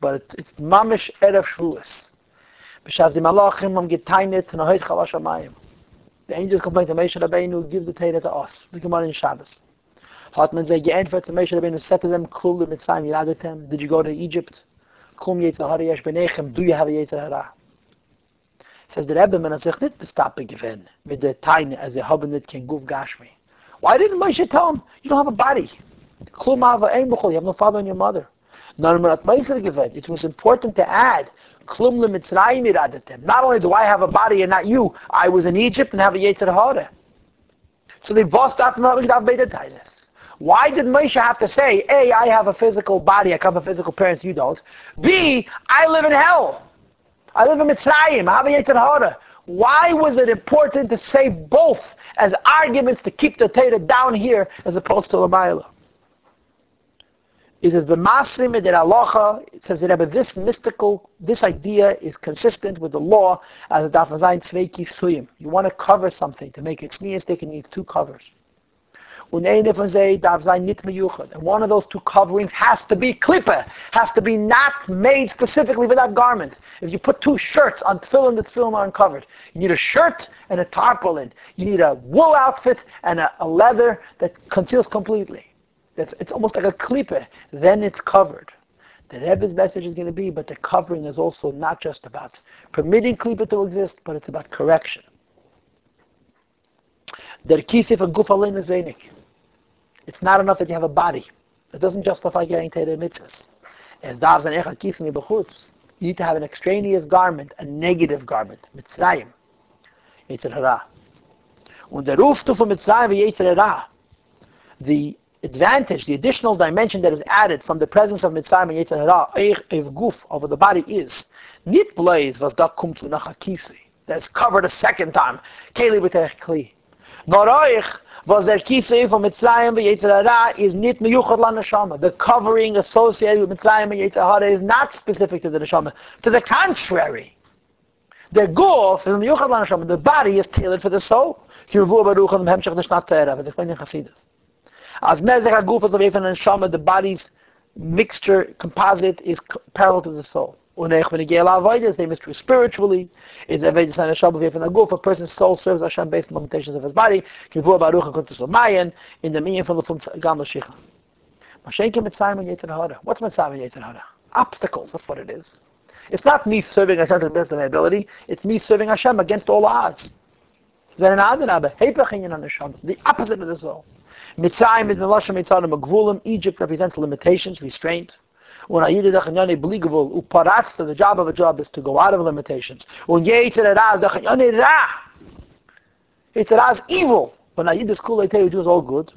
but it's Mamish Erev Shavuos. B'Shas the Malachim am getainet nahoit chalash hamayim. The angels complain to Moshe Rabbeinu, give the Torah to us. The Gemara in Shabbos. Hat man say geantwortet to Moshe Rabbeinu, said to them, Klul Mitzrayim yiradetem. Did you go to Egypt? Kum yetzer hara yesh b'nechem. Do you have a yetzer hara? Says the Rebbe, man hat sich nicht bestappen gewinnen mit der Teine, as er haben nicht kein Guf Gashmi. Why didn't Moshe tell him, you don't have a body? Klum hava ein b'chol, you have no father and your mother. It was important to add, Klum Mitzrayim yiradetem. Not only do I have a body and not you, I was in Egypt and have a yetzer hara. So they bossed up and have beta Titus. Why did Moshe have to say, A, I have a physical body, I come from physical parents, you don't. B, I live in hell. I live in Mitzrayim, I have a Yetzer Hara. Why was it important to say both as arguments to keep the Torah down here as opposed to Lamayla? It says, B'masim eder halacha, it says that this idea is consistent with the law as a daf zayin tzvei kisuyim. You want to cover something to make it sneezestick, it needs two covers. And one of those two coverings has to be klipa, has to be not made specifically for that garment. If you put two shirts on tefillin, the tefillin are uncovered. You need a shirt and a tarpaulin. You need a wool outfit and a leather that conceals completely. It's almost like a klipa. Then it's covered. The Rebbe's message is going to be, but the covering is also not just about permitting klipa to exist, but it's about correction. Der kisif and guf alein is wenig. It's not enough that you have a body. It doesn't justify getting Torah mitzvahs. As davs and echad kisif b'chutz, you need to have an extraneous garment, a negative garment. Mitzrayim, Yetzer Hara. Und der Ruftu von Mitzrayim v'Yetzer Hara, the advantage, the additional dimension that is added from the presence of Mitzrayim and Yetzer Hara, ev guf, over the body is, nit blaze was da kumt zu nach kisif. That's covered a second time. Keilim b'terech kli. Noroich was der kisei from Mitzrayim v'Yetzer Hara is nit meyuchad la neshama. The covering associated with Mitzrayim and Yetzer Hara is not specific to the neshama. To the contrary, The guf, the body is tailored for the soul. It's explained in Chassidus. As mezech haguf is of and neshama, the body's mixture, composite, is parallel to the soul. The same is true spiritually. Is a person's soul serves Hashem based on limitations of his body. In the meaning from the Gam L'Shicha. What's Mitzrayim and Yetzer Hara? Obstacles, that's what it is. It's not me serving Hashem to the best of my ability. It's me serving Hashem against all odds. The opposite of the soul. Mitzrayim is Melashon Mitzrayim Magvulim. Egypt represents limitations, restraint. The job of a job is to go out of limitations. Yetzer Hara is evil. When I eat this cool, I tell you, it was all good.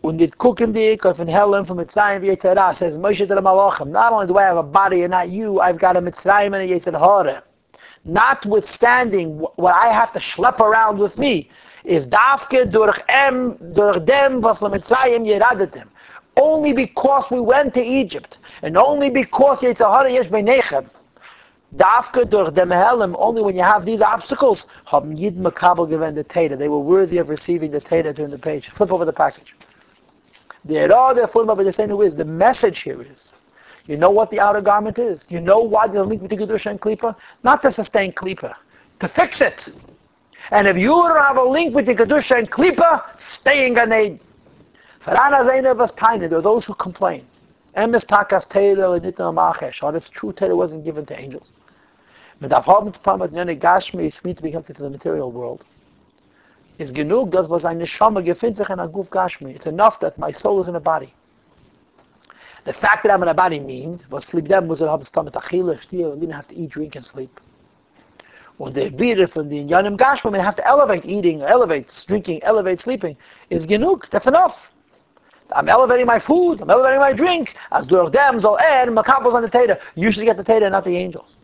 Und it cooking the from Keilim from Mitzrayim Yetzer Hara says Moshe to the Malachim. Not only do I have a body and not you, I've got a Mitzrayim and a Yetzer Hara. Notwithstanding what I have to schlep around with me is dafke durch dem was Mitzrayim yeradetem. Only because we went to Egypt and only because Yetzer Hara yesh beinechem. Dafke durch dem Keilim. Only when you have these obstacles, haben Yid Makabel given the Teda. They were worthy of receiving the Teda during the page. Flip over the package. The message here is, you know what the outer garment is. You know why there's a link between Kedusha and Klipa? Not to sustain Klipa, to fix it. And if you don't have a link between Kedusha and Klipa, stay in Gan Eden. There are those who complain. This true Torah wasn't given to angels. But it's meant to be connected to the material world. It's genug, das was eine Neshama gefindt sich in a guf gashmi. It's enough that my soul is in a body. The fact that I'm in a body means, was sleep them was have stomach achille, still didn't have to eat, drink, and sleep. When the beer from the Yanim Gashmi, they have to elevate eating, elevate drinking, elevate sleeping. Is genug. That's enough. I'm elevating my food, I'm elevating my drink. As durch them soll makabels on the Teda. You should get the Teda, not the angels.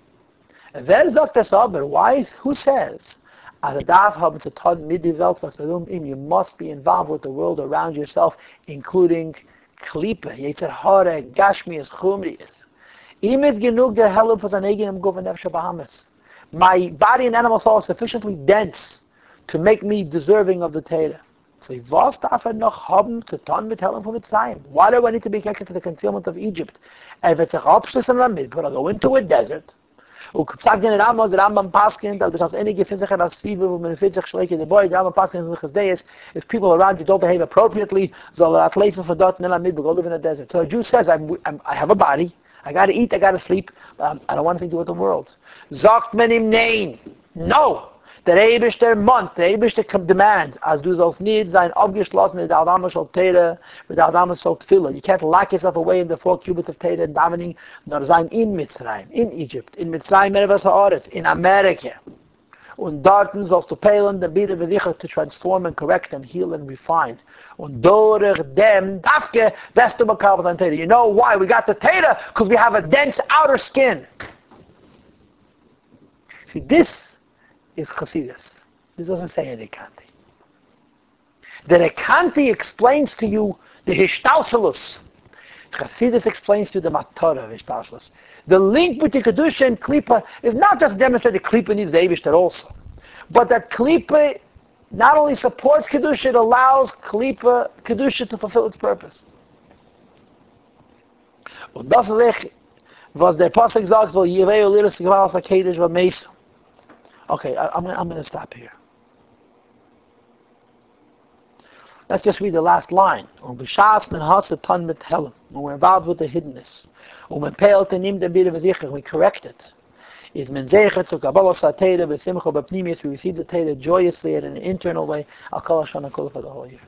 And then Dr. Saber, why? Who says? You must be involved with the world around yourself, including Klipa, Yetzer Hara, Gashmias, Chumrias. My body and animal soul are sufficiently dense to make me deserving of the Teda. Why do I need to be connected to the concealment of Egypt? If it's a I'll go into a desert. If people around you don't behave appropriately, go live in a desert. So a Jew says, I have a body, I got to eat, I got to sleep, but I don't want anything to do with the world. No! Der Eibishter Mond, der Eibishter demand, as du sollst nicht sein aufgeschlossen mit der Adama shal Teda, mit der Adama shal Tefillah. You can't lock yourself away in the 4 cubits of Teda and davening, nor sein in Mitzrayim, in Egypt, in Mitzrayim, Mervas HaOretz, in America. Und dort sollst du peilen, den Bieder versichert to transform and correct and heal and refine. Und durch dem, dafke, wirst du makabel an Teda. You know why? We got the Teda, because we have a dense outer skin. See, this is Chassidus. This doesn't say a Rekanti. The Rekanti explains to you the Hishtalshalus. Chassidus explains to you the Matorah of Hishtalshalus. The link between Kedusha and Klipa is not just demonstrated Klipa needs the Eibishter also, but that Klipa not only supports Kedusha, it allows Kedusha to fulfill its purpose. Und das ist was der Pasuk sagt, weil Yeveu liras gewals HaKedesh v'meisa. Okay, I'm going to stop here. Let's just read the last line. When we're involved with the hiddenness, we correct it. We receive the Teda joyously in an internal way. For the whole year.